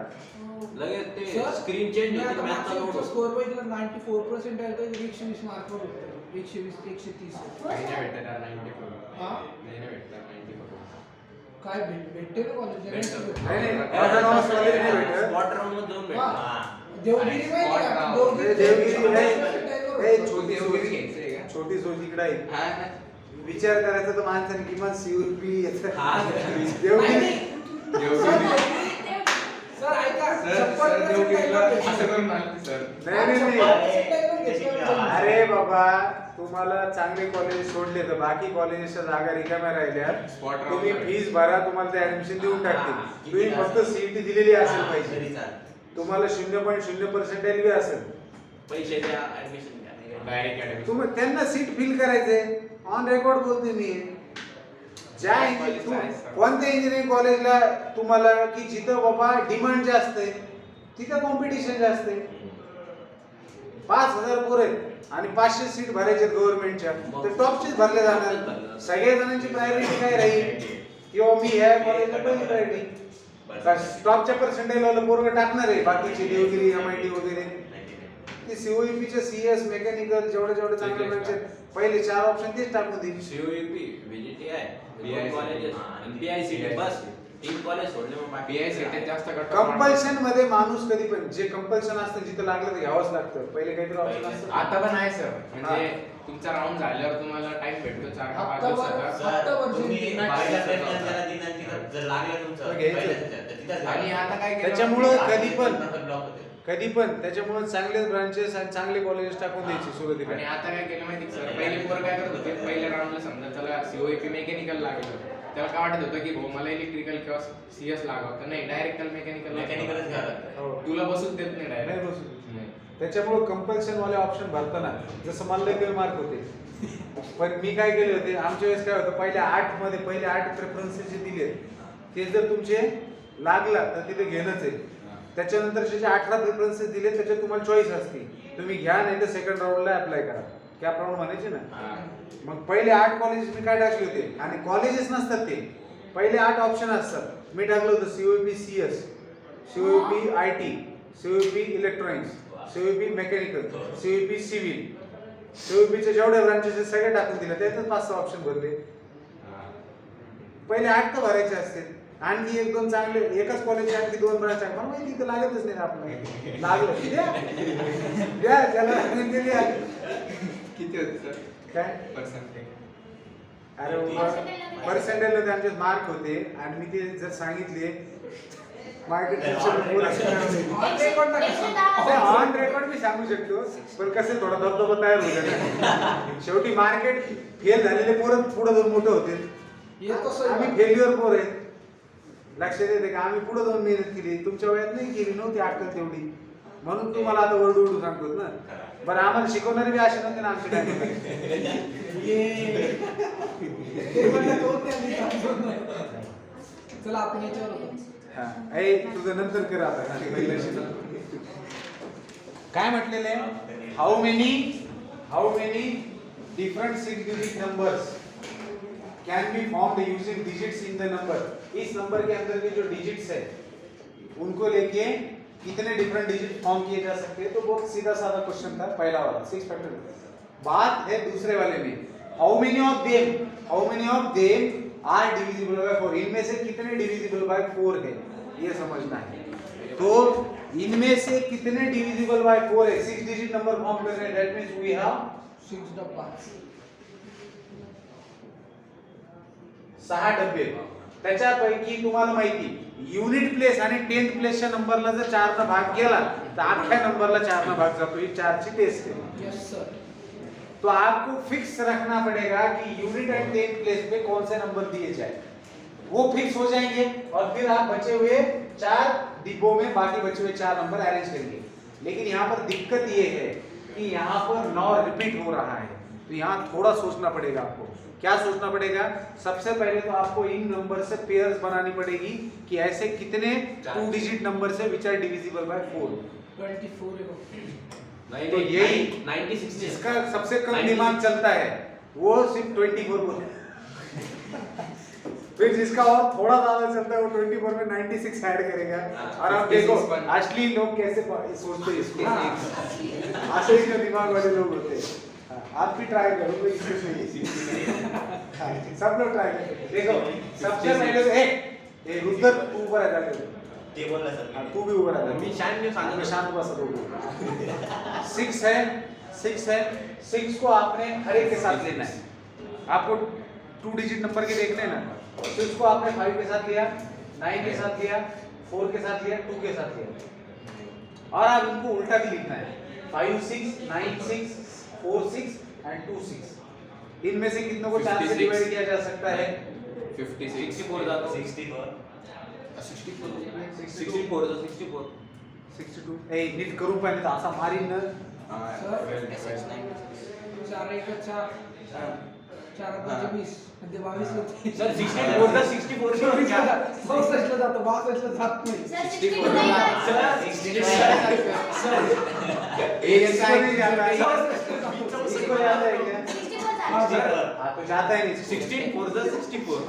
लगेच ते स्क्रीन चेंज होते मॅथचा लोड होतो. स्कोर बघितलं 94% आहे तर 120 मार्कवर होतं. 120 ते 130. नाही भेटत 94. हा? नाही भेटत 94. काय भेटते ना कॉलेज नाही, नाही, autonomous college नाही भेटत. स्पॉट राऊंड मध्ये जाऊन भेटतो. देवगिरी माहिती का? Spot देवगिरी नाही. आहे. ए, छोटी देवगिरी सोजी घ्यायचंय का? छोटी सोजी इकडे आहे. हा ना. विचार करायचा तर माणसाने किमान सीयूपी हा. देवगिरी सर ऐका सर 70% देवगिरीला टाइमवर असं करून आले सर. नाही, नाही, नाही. 70% टाइमवर घेतलं. अरे बाबा तुम्हाला चांगले कॉलेज सोडले तर बाकी कॉलेजच्या जागा रिकाम्या राहिल्या Spot round तुम्ही मध्ये. फीस भरा तुम्हाला ते ऍडमिशन देऊन हा, टाकतील किती तुम्ही फक्त असेल? सीईटी दिलेली असेल तरी पाहिजे चालेल. तुम्हाला 0.0% बी असेल पैसे द्या ऍडमिशन घ्या. Direct admission. तुम्ही त्यांना सीट फिल करायचे ऑन रेकॉर्ड बोलतोय मी ज्या College ला आहे, sir. कोणत्या इंजिनिअरिंग कॉलेजला तुम्हाला की जिथं बाबा डिमांड जास्त आहे तिथं कॉम्पिटिशन जास्त आहे 5,000 पोर आहेत आणि 500 सीट भरायचे गव्हर्नमेंटच्या तर टॉपचीच भरले जाणार सगळ्या जणांची प्रायोरिटी काय राहील किंवा मी ह्या कॉलेजला पहिली प्रायोरिटी टॉपच्या पर्सेंटेज वाला पोरग टाकणार आहे बाकीचे देवगिरी MIT वगैरे ते सीओईपीचे सीएस मेकॅनिकल जेवढे जेवढे चांगले ब्रांच आहेत पहिले 4 ऑप्शन तेच टाकून देईल COEP, VGTI, PICT. कॉलेजेस आणि PICT बस 3 कॉलेज सोडले मग बाकी PI सेट जास्त कट कंपल्शन मध्ये माणूस कधी पण जे कंपल्शन असतं जिथं लागलं ते घ्यावंच लागतं पहिले काहीतरी ऑप्शन असतं आता पण आहे सर म्हणजे तुमचा राऊंड झाल्यावर तुम्हाला टाइम भेटतो 4 का 5 दिवसाचा. आणि आता काय केलं? त्याच्यामुळं कधी पण त्याच्यामुळे चांगले ब्रांचेस आणि चांगले कॉलेजेस टाकून द्यायची आणि सुरुवातीला आता काय केलं माहिती सर पहिले पोर काय करत होते पहिल्या राऊंडला समजा त्याला सीओईपी मेकॅनिकल लागलं त्याला काय वाटत होतं की भाऊ मला इलेक्ट्रिकल किंवा CS लागावं नाही डायरेक्ट त्याला मेकॅनिकल हो. तुला बसूच देत नाही नाही डायरेक्ट बसू. त्याच्यामुळे कंपल्शन वाले ऑप्शन भरताना जसं मला लय कमी मार्क होते पण मी काय केले होते आमच्या वेळेस काय होतं पहिले 8 मध्ये पहिले 8 प्रेफरन्सेस जे दिले ते जर तुमचे लागला तर तिथे घेणंच आहे त्याच्यानंतर जे 18 प्रेफरन्सेस दिले त्याच्यात तुम्हाला चॉईस असते तुम्ही घ्या नाही तर सेकंड राऊंडला अप्लाय करा कॅप राऊंड म्हणायचे ना मग पहिले 8 कॉलेजेस मी काय टाकले होते आणि कॉलेजेस नसतात ते पहिले 8 ऑप्शन असतात मी टाकलं होतं COEP CS COEP IT COEP electronics COEP mechanical COEP civil COEP चे जेवढे ब्रांचेस आहेत सगळे टाकून दिले त्यातच 5-6 ऑप्शन भरले पहिले 8 तर भरायचे असते आणखी 1-2 चांगले एकाच कॉलेजचे आणखी 2 ब्रांच आहे मला माहिती इथं लागतच नाही आपलं लागलं की द्या त्याला लागलं ते द्या. किती होते सर काय पर्सेंटेज अरे पर्सेंटेजला ते आमचे मार्क होते आणि मी ते जर सांगितले मार्केट ऑन रेकॉर्ड मी सांगू शकतो पण कसे थोडा धबधबा तयार होता शेवटी मार्केट फेल झालेले पोरं पुढे जाऊन मोठे होते आम्ही फेल्युअर पोर आहेत लक्षात येते का आम्ही पुढे जाऊन मेहनत केली तुमच्या वयात नाही केली नव्हती अक्कल तेवढी म्हणून तुम्हाला आता ओरडू ओरडू सांगतो ना बरं आम्हाला शिकवणारे बी असे नव्हते ना आमच्या चला आपण याच्यावर होतो. तुझं नंतर कर आता काय म्हटलेलं आहे how many different 6 digit numbers can be formed using digits in the number इस नंबर के अंदर के जो डिजिट्स है उनको लेके कितने डिफरेंट डिजिट फॉर्म किए जा सकते हैं तो बहुत सीधा साधा क्वेश्चन था पहला वाला 6 फैक्टर बात है दूसरे वाले में how many of them are divisible by 4 इनमें से कितने डिविजिबल बाय 4 है ये समझना है तो इनमें से कितने डिविजिबल बाय 4 है 6 डिजिट नंबर फॉर्म कर रहे हैं दैट मींस वी हैव 6 डब्बा 6 डब्बे त्याच्यापैकी तुम्हाला माहिती युनिट प्लेस आणि 10th प्लेसच्या नंबरला जर 4 ने भाग केला तर अख्ख्या नंबरला 4 ने भाग जातो ही 4 ची टेस्ट आहे यस सर तो आपको फिक्स रखना पड़ेगा कि यूनिट एंड 10th प्लेस पे कौन से नंबर दिए जाए वो फिक्स हो जाएंगे और फिर आप बचे हुए 4 डिब्बों में बाकी बचे हुए 4 नंबर अरेंज करेंगे। लेकिन यहाँ पर दिक्कत ये है कि यहाँ पर 9 रिपीट हो रहा है, तो यहाँ थोड़ा सोचना पड़ेगा आपको। क्या सोचना पड़ेगा? सबसे पहले तो आपको इन नंबर से पेयर्स बनानी पड़ेगी कि ऐसे कितने 2 digit number say which are divisible by 4। 24 है तो यही 96 जिसका सबसे कम दिमाग चलता है वो सिर्फ 24 बोले। फिर जिसका और थोड़ा ज्यादा चलता है वो 24 में 96 ऐड करेगा। और आप देखो असली लोग कैसे सोचते हैं इसको, असली जो दिमाग वाले लोग होते हैं। आप भी ट्राई करो, इसमें सब लोग ट्राई करें। देखो सबसे पहले तो एक रुद्र तू ऊपर आ जाके ते बोलला सर हाँ, तू भी ऊपर आ जा। मी शांत शांत बस रहो। 6 है 6 है 6 को आपने हर एक के साथ लेना है। आपको 2 डिजिट नंबर के देखने हैं ना, 6 को आपने 5 के साथ लिया, 9 के साथ लिया, 4 के साथ लिया, 2 के साथ लिया। और आप इनको उल्टा भी लिखना है 5 6 9 6 4 6 एंड 2 6। इनमें से कितनों को 4 से 56 डिवाइड किया जा सकता है? 56 64 जातो 64 64 जो 64 62 ए नीट करू पाहिजे तर असा मारीन ना। चार एक 4 4 5 20 म्हणजे 22 होते सर 64 ला 64 ला क्या 64 ला जातो 62 ला जात नाही सर 64 नहीं जाता। इसको नहीं जाता है, इसको याद है क्या? 64 जाता। हाँ, सर। हाँ तो जाता ही नहीं 64 ला 64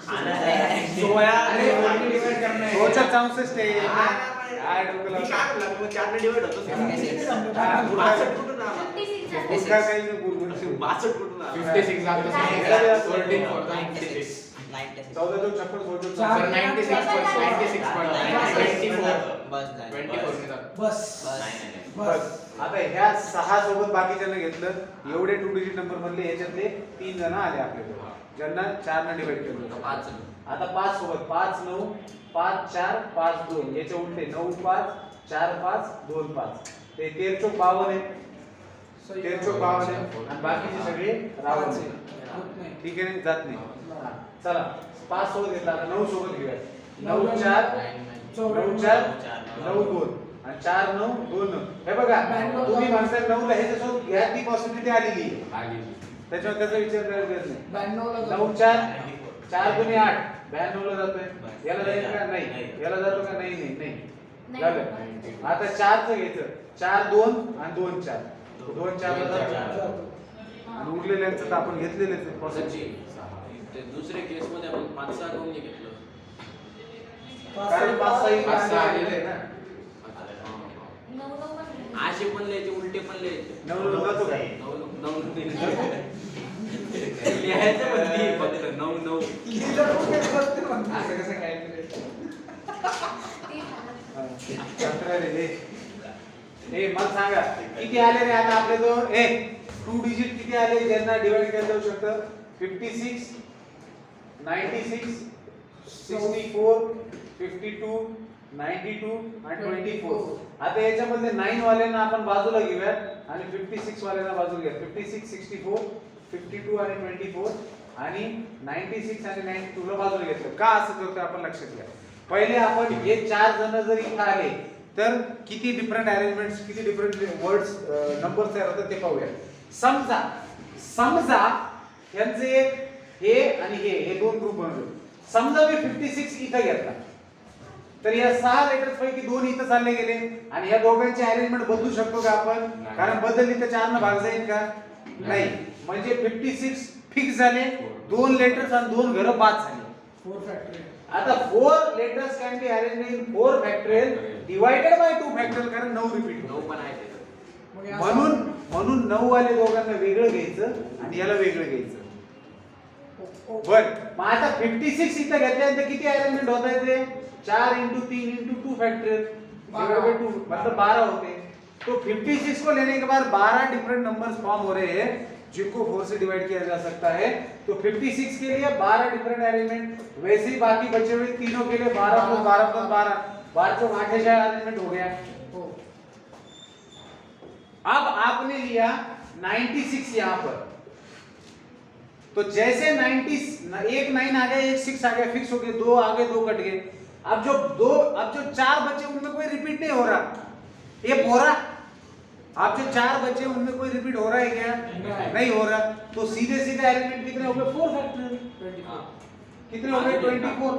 खाना है सोचा चांसेस थे यार डोकं लावलं. चार डिवाइड होतो हाँ, 62 कुठून आला 56 जाता। उसका काही नाही बोलून 62 कुठून आला 56 जातो 14 for 96 14 जो छप्पन सोचो सर 96 पर 24 बस 24 में जातो. बस बस आता ह्या 6 सोबत बाकीच्यांना घेतलं एवढे 2 डिजिट नंबर मधले याच्यातले 3 जण आले आपल्याकडे ज्यांना 4 ने डिवाइड केलं. 5 आता 5 सोबत 5 9 5 4 5 2 याचे उलटे 9 5 4 5 2 5 ते 13 चोक 52 आहे 13 चोक 52 आहे आणि बाकीचे सगळे रावण आहे. होत नाही ठीक आहे ना जात नाही. हा, चला 5 सोबत घेतला आता 9 सोबत घेऊया 9 4 9 4 9 2 आणि 4 9 2 9 हे बघा तुम्ही म्हणताय 9 ला ह्याच्यासोबत घ्या ती पॉसिबिलिटी आलेली आहे आली. त्याच्यावर त्याचा विचार करायला गरज नाही. 92 ला 9 जातो 4 4 2 8 92 ला जातोय याला जाईल का नाही याला जातो का नाही नाही नाही झालं. आता 4 चं घ्यायचं 4 2 आणि 2 4 2 4 ला जातो आणि उरलेल्यांचं तर आपण घेतलेलेच आहे possibility. ते दुसरे केस मध्ये आपण 5 6 करून घेतलं कारण 5 6 पाच सहा आलेले आहे ना 9 9 पण आशे पण लिहायचे उलटे पण लिहायचे 9 ला जातो का 9 लिहायचं बदली फक्त 9 9 लिहिलं कुठे बसते म्हणते. असं कसं काय ते झालं. 17 रे ए मला सांगा किती आले रे आता आपले जो 2 डिजिट किती आले ज्यांना डिवाइड केलं जाऊ शकतं 56 96 64 52 92 आणि 24. आता याच्यामध्ये 9 वाल्यांना आपण बाजूला घेऊया आणि 56 वाल्यांना बाजूला घेऊया 56 64 52 आणि 24 आणि 96 आणि 92 ला बाजूला घेतलं. का असं करतोय आपण लक्षात घ्या. पहिले आपण हे 4 जण जर इथे आले तर किती डिफरंट अरेंजमेंट्स किती डिफरंट वर्ड्स नंबर्स तयार होतात ते पाहूया. समजा समजा यांचे एक हे आणि हे दोन ग्रुप बनवले. समजा मी 56 इथं घेतला तर या 6 लेटर्स पैकी 2 इथं चालले गेले आणि या दोघांची अरेंजमेंट बदलू शकतो का आपण? नाही. कारण बदलली तर 4 न भाग जाईल का? नाही. म्हणजे 56 फिक्स झाले 2 लेटर्स आणि 2 घरं 5 झाले. 4 फॅक्टरी आता 4 letters can be arranged in 4 factorial divided by 2 factorial कारण 9 रिपीट 9 पण आहे त्याच्यात. मग हे म्हणून म्हणून 9 वाले दोघांना वेगळं घ्यायचं आणि याला वेगळं घ्यायचं. बर मग आता 56 इथं घेतल्यानंतर किती अरेंजमेंट होत आहे ते 4 × 3 × 2 फैक्टोरियल डिवाइडेड बाय 2 मतलब 12 होते. तो 56 को लेने के बाद 12 डिफरेंट नंबर्स फॉर्म हो रहे हैं जिनको 4 से डिवाइड किया जा सकता है. तो 56 के लिए 12 डिफरेंट अरेंजमेंट. वैसे ही बाकी बचे हुए तीनों के लिए 12 + 12 + 12 12 चौक 28 अरेंजमेंट हो गया. हो अब आपने लिया 96 यहां पर तो जैसे 90 एक 9 आ गया, एक 6 आ गया, फिक्स हो गए, दो आ गए, दो कट गए। अब जो चार बचे उनमें कोई रिपीट नहीं हो रहा, ये हो रहा। आप जो चार बचे उनमें कोई रिपीट हो रहा है क्या? नहीं हो रहा। तो सीधे सीधे एलिमेंट कितने हो गए? 4 फैक्टोरियल। कितने हो गए? 24।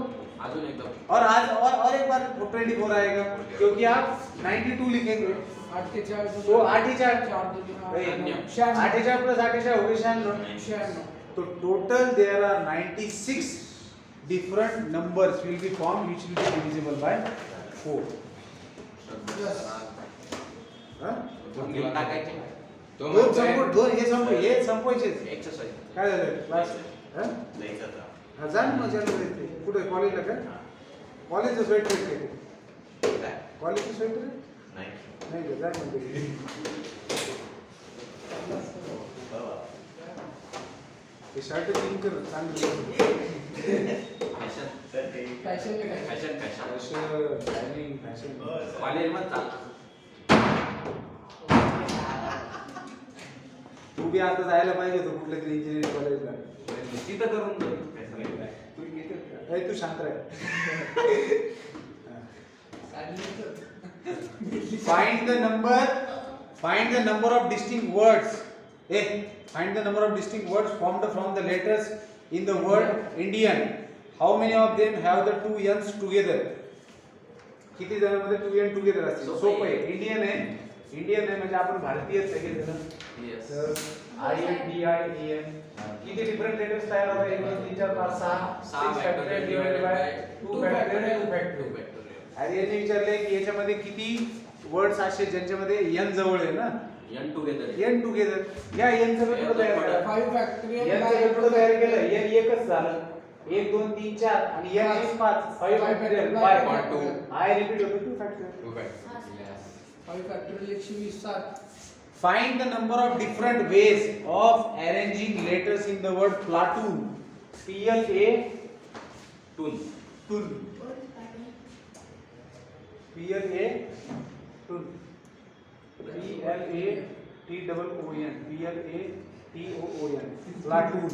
अजून एकदम और आज और एक बार 24 आएगा, क्योंकि आप 92 लिखेंगे। 8 के 4 तो 8 ही 4 4 2 8 ही 4 प्लस 8 ही 4 हो गए 96। तो total there are 96 different numbers will be formed which will be divisible by 4. हाँ? टाकायचे तो दोन म्हणजे- संपो दोन हे संपवायचे एक्सरसाइज काय झालं क्लास हाँ? हाँ, जा ना मग चालू आहे. कुठे कॉलेजला का? कॉलेजचं स्वेटर आहे का? कॉलेजचं स्वेटर आहे? नाही का? जा म्हणते. हे शर्ट चेंज कर चांगलं. फॅशन फॅशन काय fashion fashion fashion timing fashion college मध्ये चालतं. तू बी आता जायला पाहिजे होतं कुठल्या तरी इंजिनिअरिंग कॉलेजला. तिथं करून दे. ए, तू शांत राह. Find the number of distinct words. Find the number of distinct words formed from the letters in the word Indian. How many of them have the two N's together? किती जणांमध्ये 2 N together असतील? सोपं आहे. Indian आहे म्हणजे आपण भारतीयच आहे ना. Yes. तर INDIAN किती डिफरंट लेटर्स तयार होतात? 1 2 3 4 5 6 6 factorial divided by 2 factorial 2 factorial. अरे यांनी विचारले की याच्यामध्ये किती वर्ड्स असे ज्यांच्यामध्ये n जवळ आहे ना, N टुगेदर n टुगेदर. या n चं वेक्टर तयार करा. 5 फॅक्टोरियल n चं वेक्टर तयार केलं, n एकच झालं. 1 2 3 4 आणि n is 5 factorial by 2 I repeat होतो 2 factorial. 2 factorial 5 factorial 120 7 Find the number of different ways of arranging letters in the word platoon. PLA टून toon. PLA toon. PLA TOON. PLA TOON. Platoon.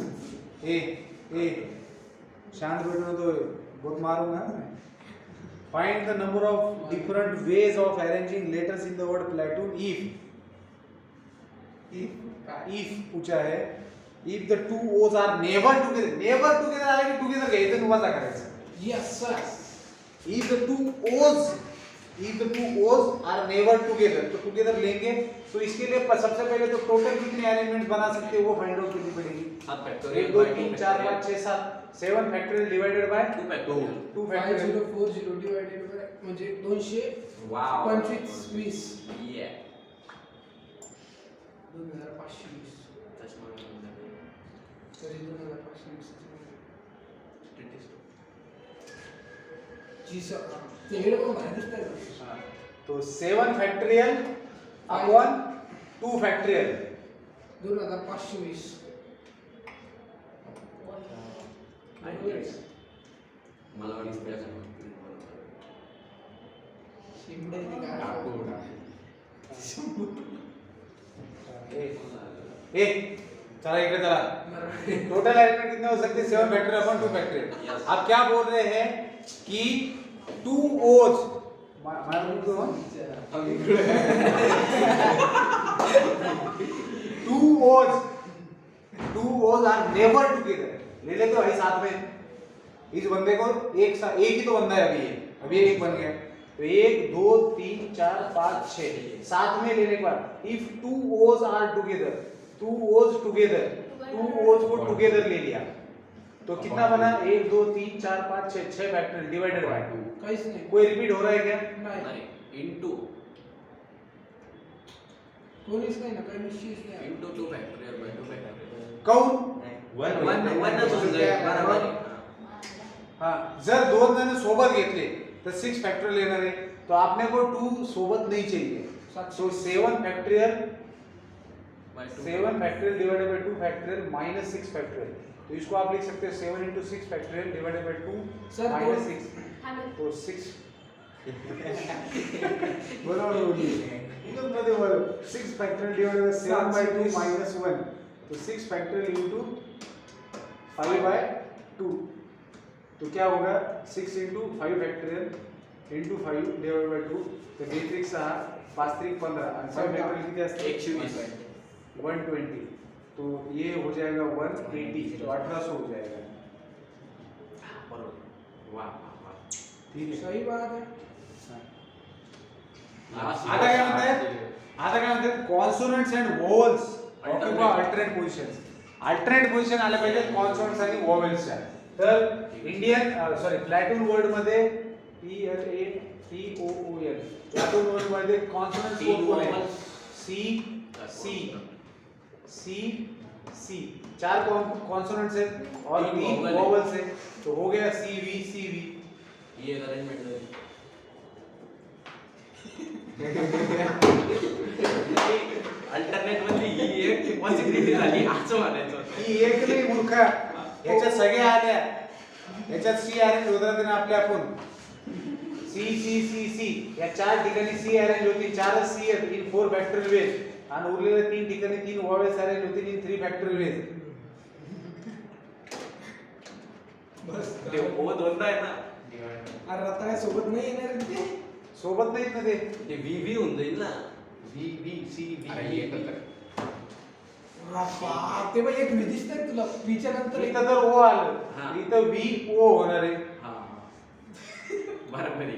शांत बैठना तो बहुत मारूंगा मैं. Find the number of different ways of arranging letters in the word platoon if पूछा है. If the two O's are never together आले की together घ्यायचं नुवाचा करायचं. Yes sir If the two O's are never together, तो together लेंगे. तो इसके लिए सबसे पहले तो टोटल कितने एलिमेंट्स बना सकते हैं वो फाइंड आउट करनी पड़ेगी. 7 1 factorial 2 3 4 5 6 7 7 factorial divided by 2 factorial 2 factorial. 5040 divided by म्हणजे 225 वाव 20 ये 2520 तरी 2520 जी सर ते हेड पण बाहेर दिसतंय ना. तो 7 फैक्टोरियल अपॉन 2 फैक्टोरियल 2520 मला वाटतं शिंदे काय ए चला इकडे चला. टोटल एलिमेंट कितने हो सकते हैं? 7 फैक्टोरियल अपॉन 2 फैक्टोरियल. आप क्या बोल रहे हैं कि 2 O's two O's are never together. ले लेते भाई साथ में. इस बंदे को एक ही तो बंदा है अभी ये एक बन गया. तो 1 2 3 4 5 6 साथ में लेने के बाद if two O's are together, two O's को together ले लिया तो कितना बना? 1 2 3 4 5 6 फैक्टोरियल डिवाइडेड बाय 2. काहीच नाही कोई रिपीट हो रहा है क्या? नाही इंटू कोणीच नाही ना काही निश्चित नाही. इंटू 2 फॅक्टोरियल बाय 2 फॅक्टोरियल काऊन? वनच होऊन जाईल बरोबर आहे. हाँ, जर दोन जण सोबत घेतले तर 6 फैक्टोरियल लेना है. तो आपने को 2 सोबत नहीं चाहिए. So 7 factorial divided by 2 factorial minus 6 factorial. तो इसको आप लिख सकते हैं 7 into 6 factorial divided by 2 sir, minus दो- 6. तो 6 बरोबर बोलिए. इधर मध्ये बोलो 6 factorial divided by 7 by 2 minus 1. तो 6 फैक्टोरियल into 5/2 तो क्या होगा 6 into 5 factorial into 5 divided by 2 तो 2 त्रिक 6 5 त्रिक 15 आणि 6 फॅक्टोरियल किती असते 120 120 तो ये हो जाएगा 180 तो 1800 हो जाएगा बरोबर वाह वाह ठीक है सही बात है. आता काय म्हणतात consonants and vowels occupy alternate positions alternate position आले पाहिजे कॉन्सोनंट्स आणि वोवल्सच्या तर इंडियन सॉरी प्लॅटून वर्ड मध्ये PLATOOL प्लॅटून वर्ड मध्ये कॉन्सोनंट्स कोण आहे C चार कॉन्सोनंट्स हैं और 3 वोवल्स हैं तो हो गया CV ये अरेंजमेंट है अल्टरनेट मध्ये ही एक पॉसिबिलिटी झाली असं म्हणायचं होतं. ही एक नाही मूर्खा याच्यात सगळ्या आल्या याच्यात सी अरेंज होत राहते ना आपल्या आपण सी या चार ठिकाणी सी अरेंज होती चारच सी आहेत इन 4 फॅक्टोरियल वेज आणि उरलेल्या 3 ठिकाणी 3 वॉवेल्स अरेंज होतील इन 3 फॅक्टोरियल वेज बस. ते ओ दोनदा आहे ना अरे आता काय सोबत नाही येणार आहे ते. सोबत नाहीत ना ते ते व्ही होऊन जाईल ना व्ही सी अरे व्ही एकत्र बाप, ते बघ एक व्ही दिसतंय तुला व्हीच्या नंतर एक- इथं तर ओ आलं हा. इथं व्ही ओ होणार आहे हा बरोबर आहे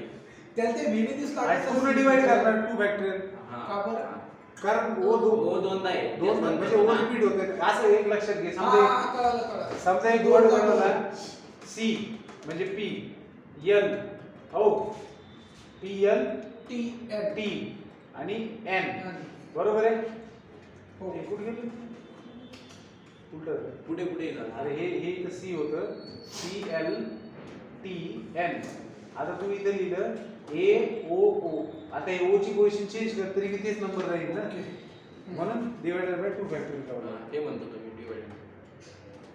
त्याला ते व्हीने दिसलं आणि आता पूर्ण डिवाइड करणार 2 फॅक्टोरियल का बरं? कारण ओ ओ दोनदा आहे दोन म्हणजे ओ रिपीट होते असं एक लक्षात घे हा, समजा कळालं. समजा एक वर्ड बनवला सी म्हणजे P L O P L TN. T आणि एन बरोबर आहे हो. हे कुठे गेलं उलट पुढे पुढे झालं अरे हे इथं सी होतं सी एल टी एन आता तू इथं लिहिलं ए ओ ओ आता ए ओ ची पोझिशन चेंज कर तरी तेच नंबर राहील ना म्हणून डिवाइडेड बाय 2 फॅक्टोरियल लावला ते म्हणतो तुम्ही डिवाइड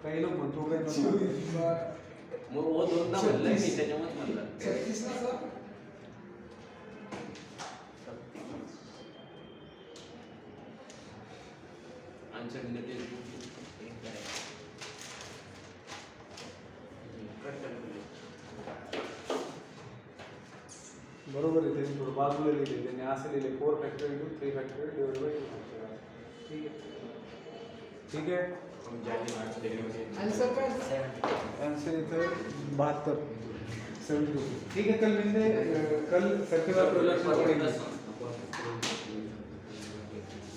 काही लोक म्हणतो काय नको. मग ओ दोनदा म्हणलं मी त्याच्यामध्ये म्हणलं 36 ना सर. आन्सर निगेटिव्ह बरोबर आहे त्यांनी थोडं बाजूला लिहिले त्यांनी असं लिहिले 4 factorial 3 factorial divided by 2 factorial ठीक आहे ठीक आहे आन्सर काय? आंसर इथं 72 72 ठीक है कल मिलते कल सर्कुलर प्रोडक्शन पढ़ेंगे